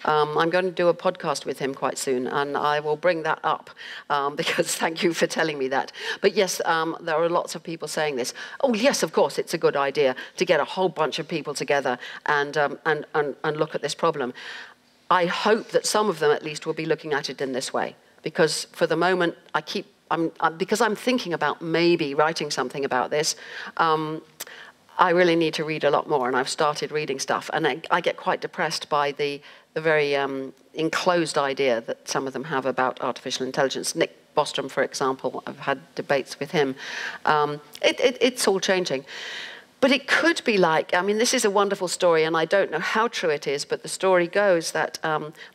I'm going to do a podcast with him quite soon, and I will bring that up, because thank you for telling me that. But yes, there are lots of people saying this. Oh, yes, of course, it's a good idea to get a whole bunch of people together and look at this problem. I hope that some of them, at least, will be looking at it in this way, because for the moment, because I'm thinking about maybe writing something about this. I really need to read a lot more, and I've started reading stuff, and I get quite depressed by the very enclosed idea that some of them have about artificial intelligence. Nick Bostrom, for example, I've had debates with him. It's all changing. But it could be like, this is a wonderful story, and I don't know how true it is, but the story goes that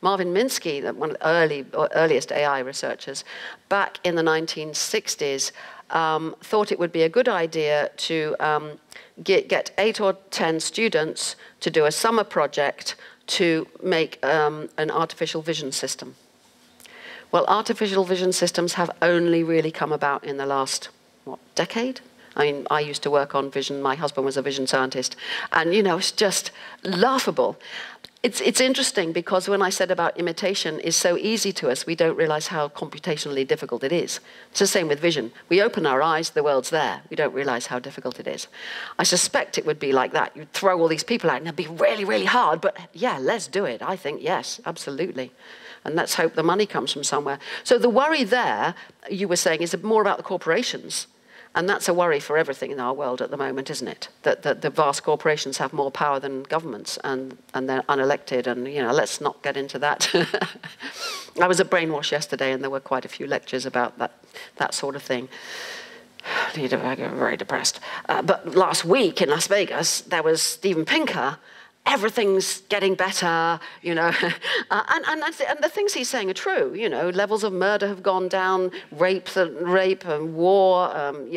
Marvin Minsky, one of the earliest AI researchers, back in the 1960s, thought it would be a good idea to get 8 or 10 students to do a summer project to make an artificial vision system. Well, artificial vision systems have only really come about in the last, decade? I used to work on vision. My husband was a vision scientist. And, it's just laughable. It's interesting because when I said about imitation is so easy to us, we don't realize how computationally difficult it is. It's the same with vision. We open our eyes, the world's there. We don't realize how difficult it is. I suspect it would be like that. You'd throw all these people out and it'd be really, really hard. But yeah, let's do it. I think, yes, absolutely. And let's hope the money comes from somewhere. So the worry there, you were saying, is more about the corporations. And that's a worry for everything in our world at the moment, isn't it? That the vast corporations have more power than governments, and they're unelected, and, let's not get into that. I was at Brainwash yesterday, and there were quite a few lectures about that sort of thing. I got very depressed. But last week in Las Vegas, there was Steven Pinker. Everything's getting better, and the things he's saying are true. Levels of murder have gone down, rape and war,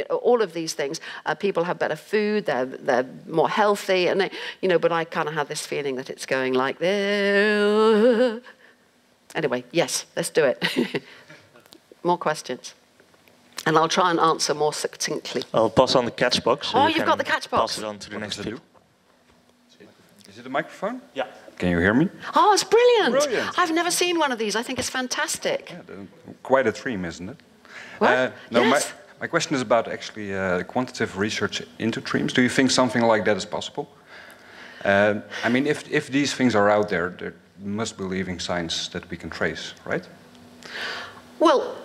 all of these things. People have better food, they're more healthy, and but I kind of have this feeling that it's going like this. Anyway, yes, let's do it. More questions. And I'll try and answer more succinctly. I'll pass on the catch box. So you've got the catch box. Pass it on to the next people. Is it a microphone? Yeah. Can you hear me? Oh, it's brilliant. Brilliant. I've never seen one of these. I think it's fantastic. Yeah, quite a Treme, isn't it? What? No, yes. my question is about actually quantitative research into Tremes. Do you think something like that is possible? If these things are out there, there must be living signs that we can trace, right? Well,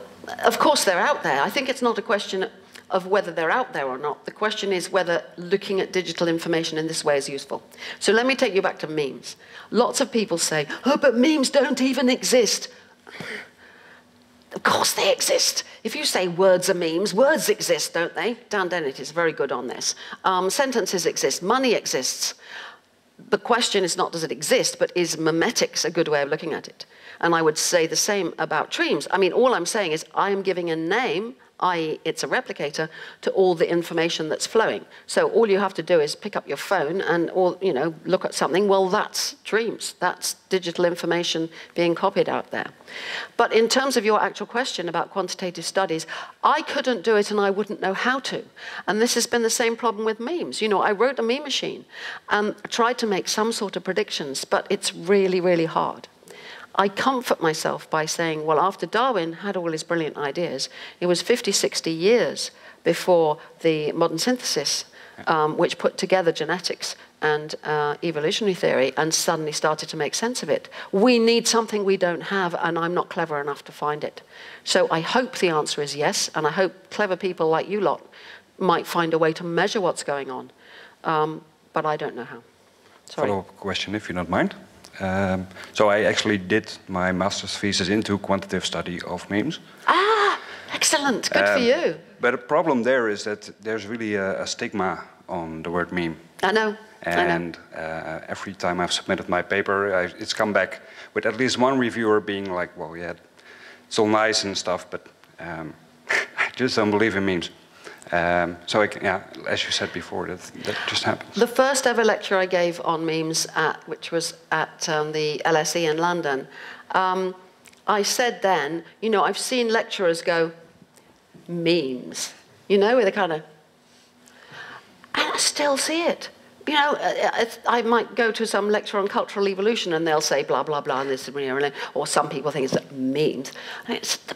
of course they're out there. I think it's not a question of whether they're out there or not. The question is whether looking at digital information in this way is useful. So let me take you back to memes. Lots of people say, oh, but memes don't even exist. Of course they exist. If you say words are memes, words exist, don't they? Dan Dennett is very good on this. Sentences exist, money exists. The question is not does it exist, but is memetics a good way of looking at it? And I would say the same about Tremes. I mean, all I'm saying is I am giving a name, i.e. it's a replicator, to all the information that's flowing. So all you have to do is pick up your phone and look at something. Well, that's Tremes. That's digital information being copied out there. But in terms of your actual question about quantitative studies, I couldn't do it and I wouldn't know how to. And this has been the same problem with memes. I wrote a meme machine and tried to make some sort of predictions, but it's really, really hard. I comfort myself by saying, well, after Darwin had all his brilliant ideas, it was 50, 60 years before the modern synthesis, which put together genetics and evolutionary theory and suddenly started to make sense of it. We need something we don't have, and I'm not clever enough to find it. So I hope the answer is yes, and I hope clever people like you lot might find a way to measure what's going on. But I don't know how. Sorry. Follow-up question, if you don't mind. So I actually did my master's thesis into quantitative study of memes. Ah, excellent. Good for you. But the problem there is that there's really a stigma on the word meme. I know. And every time I've submitted my paper, it's come back with at least one reviewer being like, well, yeah, it's all nice and stuff, but I just don't believe in memes. So, as you said before, that just happens. The first ever lecture I gave on memes, which was at the LSE in London, I said then, I've seen lecturers go, memes, with a kind of, and I still see it. I might go to some lecture on cultural evolution and they'll say blah, blah, blah, and this, or some people think it's memes.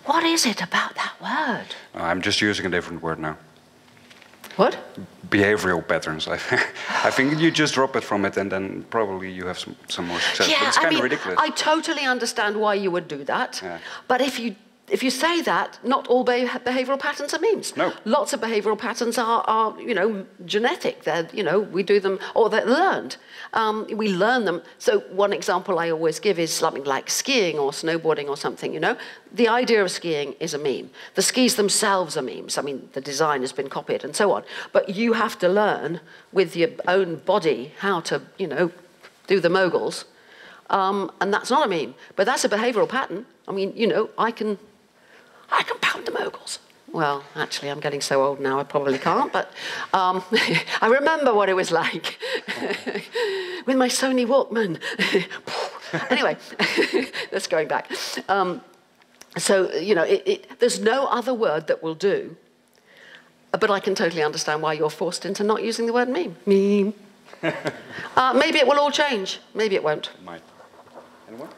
What is it about that word? I'm just using a different word now. What? Behavioral patterns. I think you just drop it from it and then probably you have some more success. Yeah, but it's kind of ridiculous. I totally understand why you would do that. Yeah. But if you say that, not all behavioral patterns are memes. No. Lots of behavioral patterns are genetic. They're, we do them, or they're learned. We learn them. So one example I always give is something like skiing or snowboarding or something, The idea of skiing is a meme. The skis themselves are memes. I mean, the design has been copied and so on. But you have to learn with your own body how to, do the moguls. And that's not a meme. But that's a behavioral pattern. I mean, I can pound the moguls. Well, actually, I'm getting so old now, I probably can't, but I remember what it was like with my Sony Walkman. Anyway, that's going back. So, there's no other word that will do, but I can totally understand why you're forced into not using the word meme. Meme. Maybe it will all change. Maybe it won't. Might. Anyone?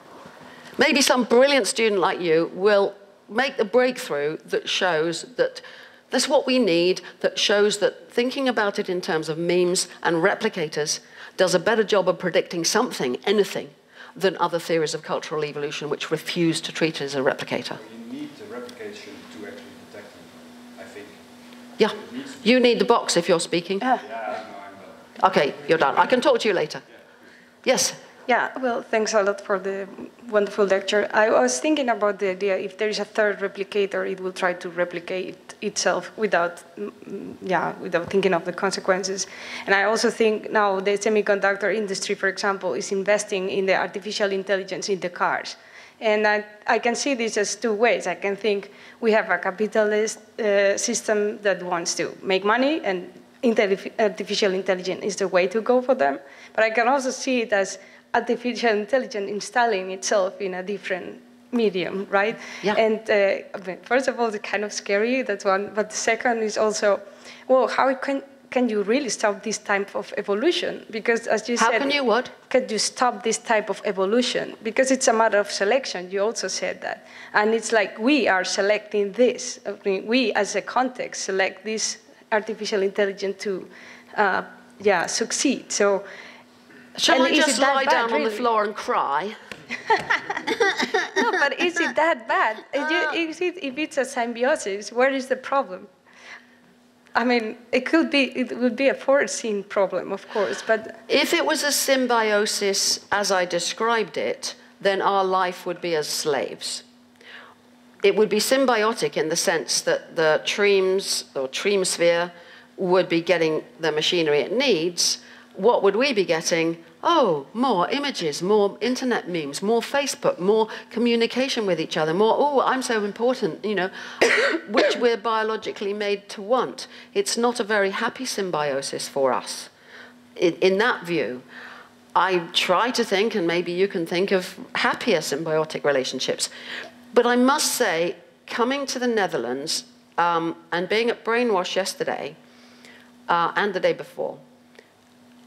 Maybe some brilliant student like you will make the breakthrough that shows that that's what we need, that shows that thinking about it in terms of memes and replicators does a better job of predicting something, anything, than other theories of cultural evolution which refuse to treat it as a replicator. You need the replication to actually detect them, I think. Yeah, you need the box if you're speaking. Yeah, no, I'm done. Okay, you're done. I can talk to you later. Yes? Yeah, well, thanks a lot for the wonderful lecture. I was thinking about the idea if there is a third replicator, it will try to replicate itself without thinking of the consequences. And I also think now the semiconductor industry, for example, is investing in the artificial intelligence in the cars. And I can see this as two ways. I can think we have a capitalist system that wants to make money, and artificial intelligence is the way to go for them. But I can also see it as artificial intelligence installing itself in a different medium, right? Yeah. And first of all, it's kind of scary, that's one. But the second is also, well, how can you really stop this type of evolution? Because as you said— How can you what? Can you stop this type of evolution? Because it's a matter of selection, you also said that. And it's like we are selecting this. I mean, we as a context select this artificial intelligence to succeed. So, shall I just lie down on the really? floor and cry? No, but is it that bad? If it's a symbiosis, where is the problem? I mean, it would be a foreseen problem, of course, but If it was a symbiosis as I described it, then our life would be as slaves. it would be symbiotic in the sense that the Tremes or Tremosphere would be getting the machinery it needs. What would we be getting? Oh, more images, more internet memes, more Facebook, more communication with each other, more, oh, I'm so important, you know, which we're biologically made to want. It's not a very happy symbiosis for us. In that view, I try to think, and maybe you can think of happier symbiotic relationships. But I must say, coming to the Netherlands and being at Brainwash yesterday and the day before,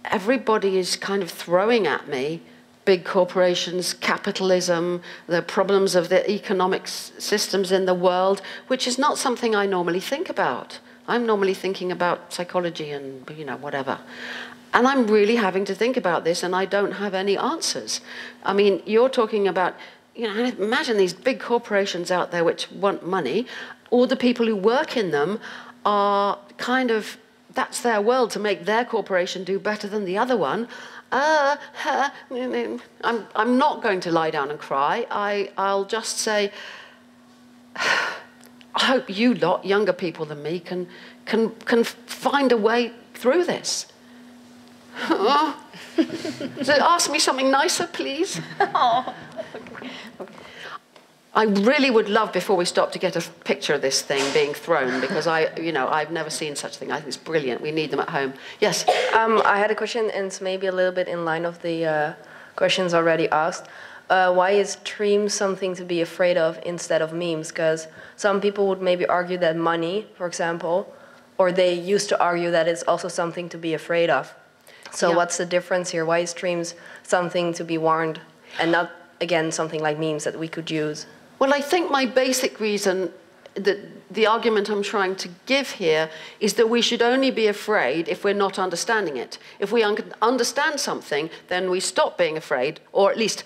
everybody is kind of throwing at me big corporations, capitalism, the problems of the economic systems in the world, which is not something I normally think about. I'm normally thinking about psychology and, you know, whatever. And I'm really having to think about this, and I don't have any answers. I mean, you're talking about, you know, imagine these big corporations out there which want money. All the people who work in them are kind of, that's their world, to make their corporation do better than the other one. I'm not going to lie down and cry. I'll just say, I hope you lot, younger people than me, can find a way through this. So ask me something nicer, please. Oh, okay. Okay. I really would love, before we stop, to get a picture of this thing being thrown, because I've never seen such a thing. I think it's brilliant. We need them at home. Yes. I had a question, and it's maybe a little bit in line of the questions already asked. Why is Tremes something to be afraid of instead of memes? Because some people would maybe argue that money, for example, or they used to argue that it's also something to be afraid of. So yeah. What's the difference here? Why is Tremes something to be warned and not, again, something like memes that we could use? Well, I think my basic reason, that the argument I'm trying to give here, is that we should only be afraid if we're not understanding it. If we understand something, then we stop being afraid, or at least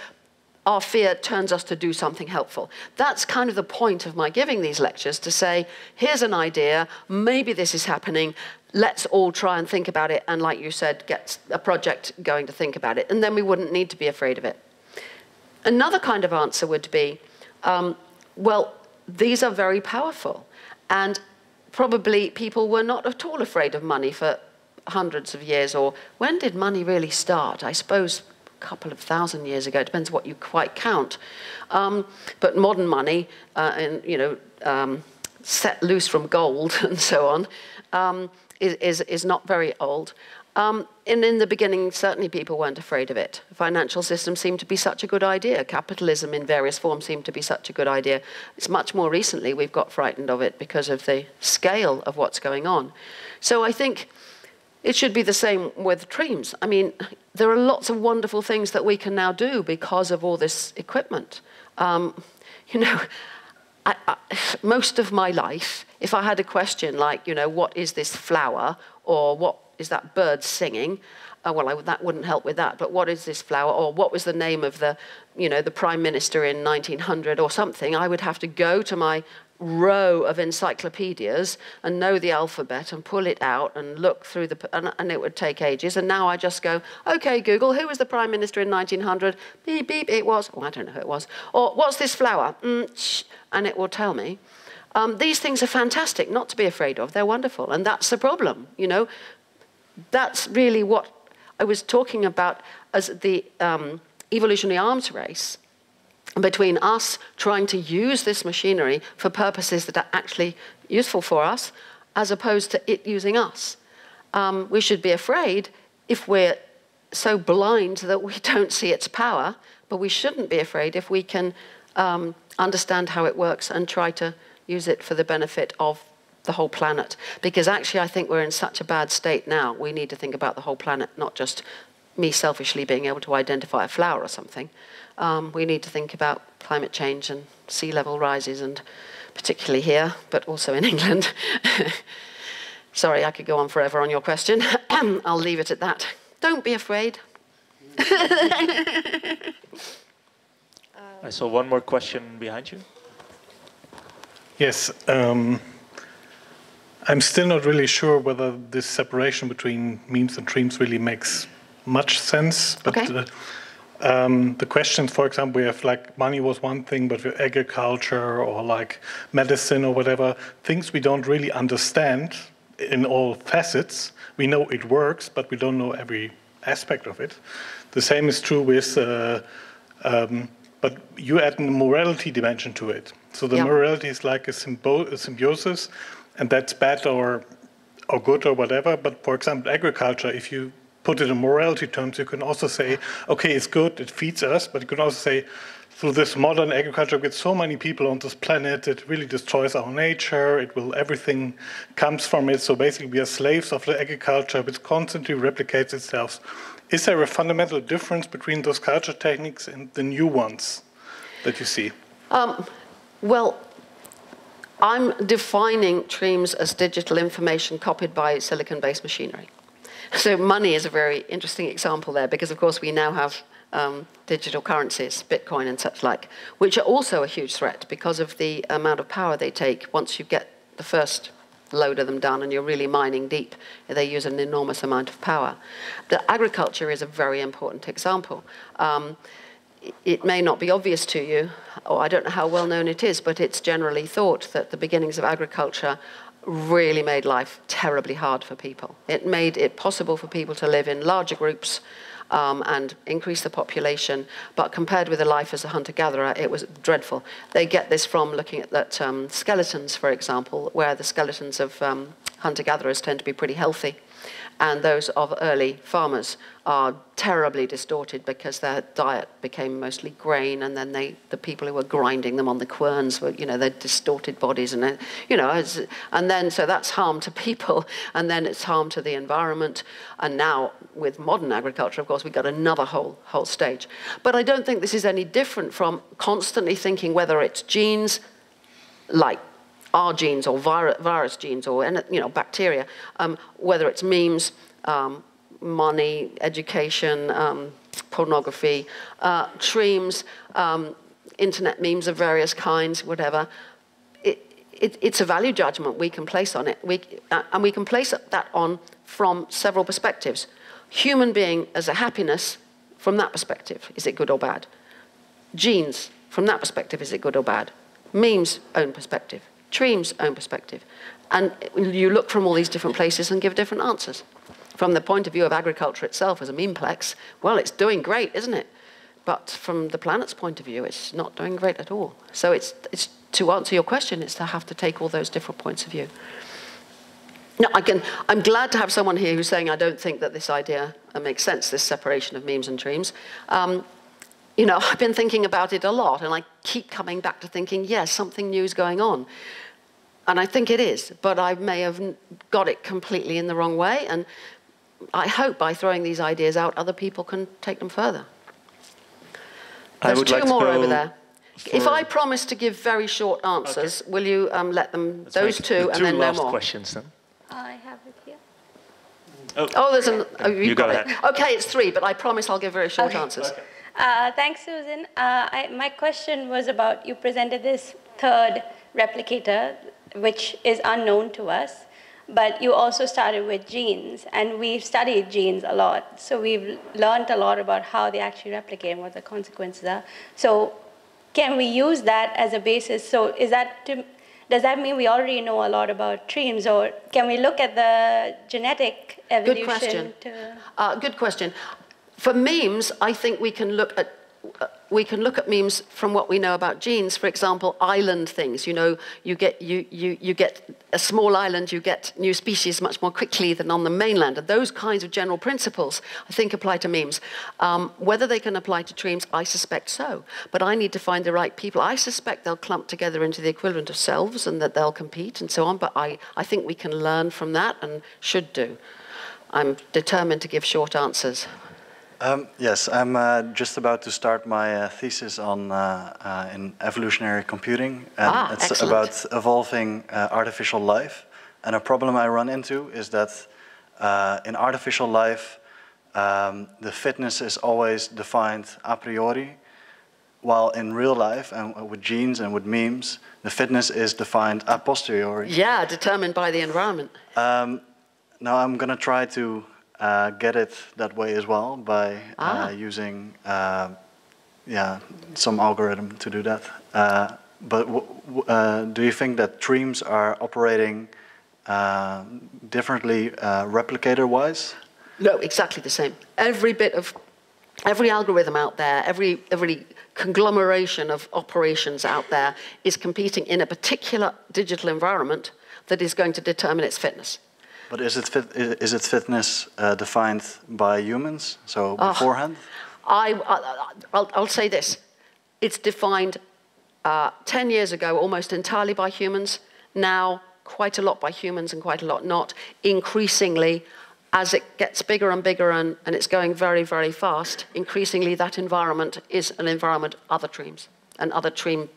our fear turns us to do something helpful. That's kind of the point of my giving these lectures, to say, here's an idea, maybe this is happening, let's all try and think about it, and like you said, get a project going to think about it, and then we wouldn't need to be afraid of it. Another kind of answer would be, well, these are very powerful, and probably people were not at all afraid of money for hundreds of years, or when did money really start? I suppose a couple of thousand years ago. It depends what you quite count. But modern money, set loose from gold and so on, is not very old. And in the beginning, certainly people weren't afraid of it. The financial system seemed to be such a good idea. Capitalism in various forms seemed to be such a good idea. It's much more recently we've got frightened of it because of the scale of what's going on. So I think it should be the same with Tremes. I mean, there are lots of wonderful things that we can now do because of all this equipment. Most of my life, if I had a question like, what is this flower, or what is that bird singing? Well, that wouldn't help with that. But what is this flower? Or what was the name of the prime minister in 1900 or something? I would have to go to my row of encyclopedias and know the alphabet and pull it out and look through and it would take ages. And now I just go, okay, Google, who was the prime minister in 1900? Beep, beep, it was, I don't know who it was. Or what's this flower? And it will tell me. These things are fantastic, not to be afraid of. They're wonderful. And that's the problem, That's really what I was talking about as the evolutionary arms race between us trying to use this machinery for purposes that are actually useful for us, as opposed to it using us. We should be afraid if we're so blind that we don't see its power, but we shouldn't be afraid if we can understand how it works and try to use it for the benefit of the whole planet. Because actually I think we're in such a bad state now, we need to think about the whole planet, not just me selfishly being able to identify a flower or something. We need to think about climate change and sea level rises, and particularly here, but also in England. Sorry, I could go on forever on your question. I'll leave it at that. Don't be afraid. I saw one more question behind you. Yes. I'm still not really sure whether this separation between memes and Tremes really makes much sense. But okay. The questions, for example, we have like money was one thing, but with agriculture or like medicine or whatever, things we don't really understand in all facets. We know it works, but we don't know every aspect of it. The same is true with, but you add a morality dimension to it. So the morality is like a symbiosis, and that's bad or good or whatever. But for example, agriculture, if you put it in morality terms, you can also say, okay, it's good, it feeds us, but you can also say, through this modern agriculture, with so many people on this planet, it really destroys our nature, everything comes from it, so basically we are slaves of the agriculture, which constantly replicates itself. Is there a fundamental difference between those culture techniques and the new ones that you see? Well, I'm defining Tremes as digital information copied by silicon-based machinery. So money is a very interesting example there, because of course we now have digital currencies, Bitcoin and such like, which are also a huge threat because of the amount of power they take. Once you get the first load of them done and you're really mining deep, they use an enormous amount of power. The agriculture is a very important example. It may not be obvious to you, or I don't know how well known it is, but it's generally thought that the beginnings of agriculture really made life terribly hard for people. It made it possible for people to live in larger groups and increase the population, but compared with a life as a hunter-gatherer, it was dreadful. They get this from looking at that skeletons, for example, where the skeletons of hunter-gatherers tend to be pretty healthy, and those of early farmers are terribly distorted because their diet became mostly grain, and then the people who were grinding them on the querns were, their distorted bodies, and and then so that's harm to people, and then it's harm to the environment. And now with modern agriculture, of course, we've got another whole stage. But I don't think this is any different from constantly thinking whether it's genes like our genes or virus genes or bacteria, whether it's memes, money, education, pornography, Tremes, internet memes of various kinds, whatever. It's a value judgment we can place on it. And we can place that on from several perspectives. Human being as a happiness, from that perspective, is it good or bad? Genes, from that perspective, is it good or bad? Memes, own perspective. Tremes' own perspective. And you look from all these different places and give different answers. From the point of view of agriculture itself as a memeplex, well, it's doing great, isn't it? But from the planet's point of view, it's not doing great at all. So it's to answer your question, it's to have to take all those different points of view. Now, I'm glad to have someone here who's saying, I don't think that this idea makes sense, this separation of memes and Tremes. I've been thinking about it a lot, and I keep coming back to thinking, yes, something new is going on. And I think it is, but I may have got it completely in the wrong way, and I hope by throwing these ideas out, other people can take them further. There's two more over there. If I promise to give very short answers, will you let them, those two, and then no more? Two last questions, then. I have it here. Oh, there's an... Oh, you got it. Okay, it's three, but I promise I'll give very short answers. Okay. Thanks, Susan. My question was about, you presented this third replicator, which is unknown to us, but you also started with genes, and we've studied genes a lot. So we've learned a lot about how they actually replicate and what the consequences are. So can we use that as a basis? So does that mean we already know a lot about Tremes, or can we look at the genetic evolution? Good question. Good question. For memes, I think we can look at memes from what we know about genes. For example, island things. You get a small island, you get new species much more quickly than on the mainland. And those kinds of general principles, I think, apply to memes. Whether they can apply to Tremes, I suspect so. But I need to find the right people. I suspect they'll clump together into the equivalent of selves and that they'll compete and so on. But I think we can learn from that and should do. I'm determined to give short answers. Yes, I'm just about to start my thesis on in evolutionary computing, and it's excellent. About evolving artificial life. And a problem I run into is that in artificial life, the fitness is always defined a priori, while in real life and with genes and with memes, the fitness is defined a posteriori. Yeah, determined by the environment. Now I'm going to try to get it that way as well by using some algorithm to do that. But do you think that Tremes are operating differently replicator-wise? No, exactly the same. Every algorithm out there, every conglomeration of operations out there is competing in a particular digital environment that is going to determine its fitness. But is its fitness defined by humans, so beforehand? I'll say this. It's defined 10 years ago almost entirely by humans, now quite a lot by humans and quite a lot not. Increasingly, as it gets bigger and bigger and it's going very, very fast, increasingly that environment is an environment of other Tremes and other Treme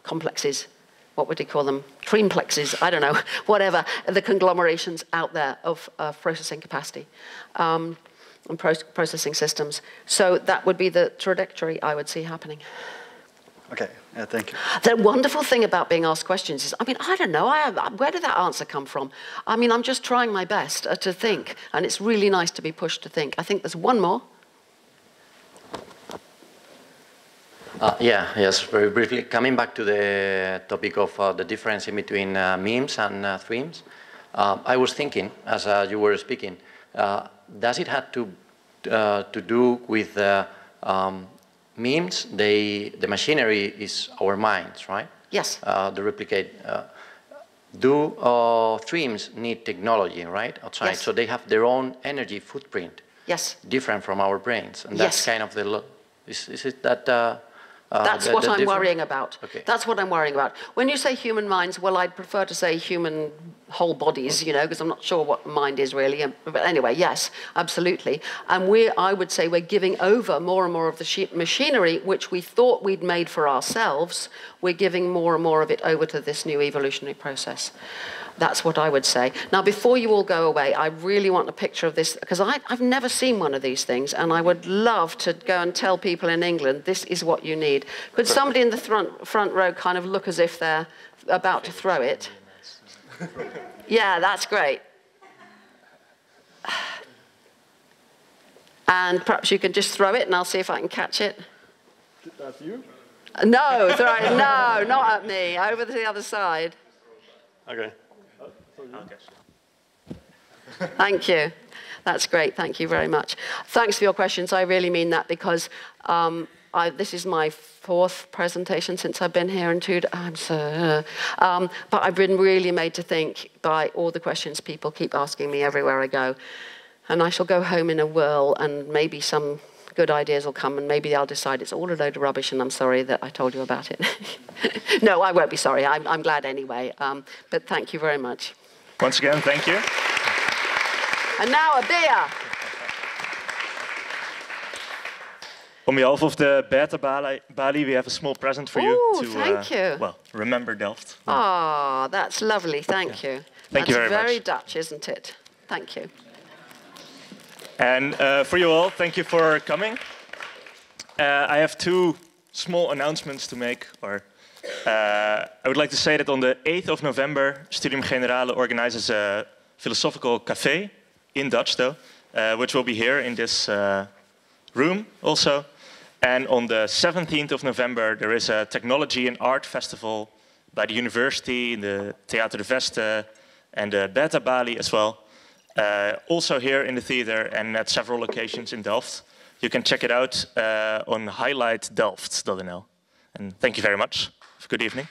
complexes. What would you call them? Tremeplexes, I don't know, whatever, the conglomerations out there of processing capacity and processing systems. So that would be the trajectory I would see happening. Okay, thank you. The wonderful thing about being asked questions is, I mean, I don't know, where did that answer come from? I mean, I'm just trying my best to think, and it's really nice to be pushed to think. I think there's one more. Yes, very briefly. Coming back to the topic of the difference in between memes and Tremes, I was thinking, as you were speaking, does it have to do with memes? The machinery is our minds, right? Yes. The replicate. Do Tremes need technology, right, outside? Yes. So they have their own energy footprint. Yes. Different from our brains, and that's kind of the. Is it that? That's what I'm worrying about. Okay. That's what I'm worrying about. When you say human minds, well, I'd prefer to say human whole bodies, you know, because I'm not sure what mind is really. But anyway, yes, absolutely. And I would say we're giving over more and more of the machinery which we thought we'd made for ourselves. We're giving more and more of it over to this new evolutionary process. That's what I would say. Now, before you all go away, I really want a picture of this, because I've never seen one of these things, and I would love to go and tell people in England, this is what you need. Could somebody in the front row kind of look as if they're about to throw it? Yeah, that's great. And perhaps you can just throw it, and I'll see if I can catch it. At you? No, throw it. No, not at me. Over to the other side. Okay. Thank you. That's great. Thank you very much. Thanks for your questions. I really mean that, because this is my 4th presentation since I've been here in 2 days. But I've been really made to think by all the questions people keep asking me everywhere I go. And I shall go home in a whirl, and maybe some good ideas will come, and maybe I'll decide it's all a load of rubbish, and I'm sorry that I told you about it. No, I won't be sorry. I'm glad anyway. But thank you very much. Once again, thank you. And now a beer. On behalf of the Beta Bali, we have a small present for you. Ooh, To, thank you. Well, remember Delft. Ah, that's lovely. Thank you. Thank you very much. That's very Dutch, isn't it? Thank you. And for you all, thank you for coming. I have 2 small announcements to make. I would like to say that on the 8th of November, Studium Generale organizes a philosophical cafe, in Dutch though, which will be here in this room also. And on the 17th of November, there is a technology and art festival by the university, in the Theater de Veste, and the Beta Bali as well. Also here in the theater and at several locations in Delft. You can check it out on highlightdelft.nl. And thank you very much. Have a good evening.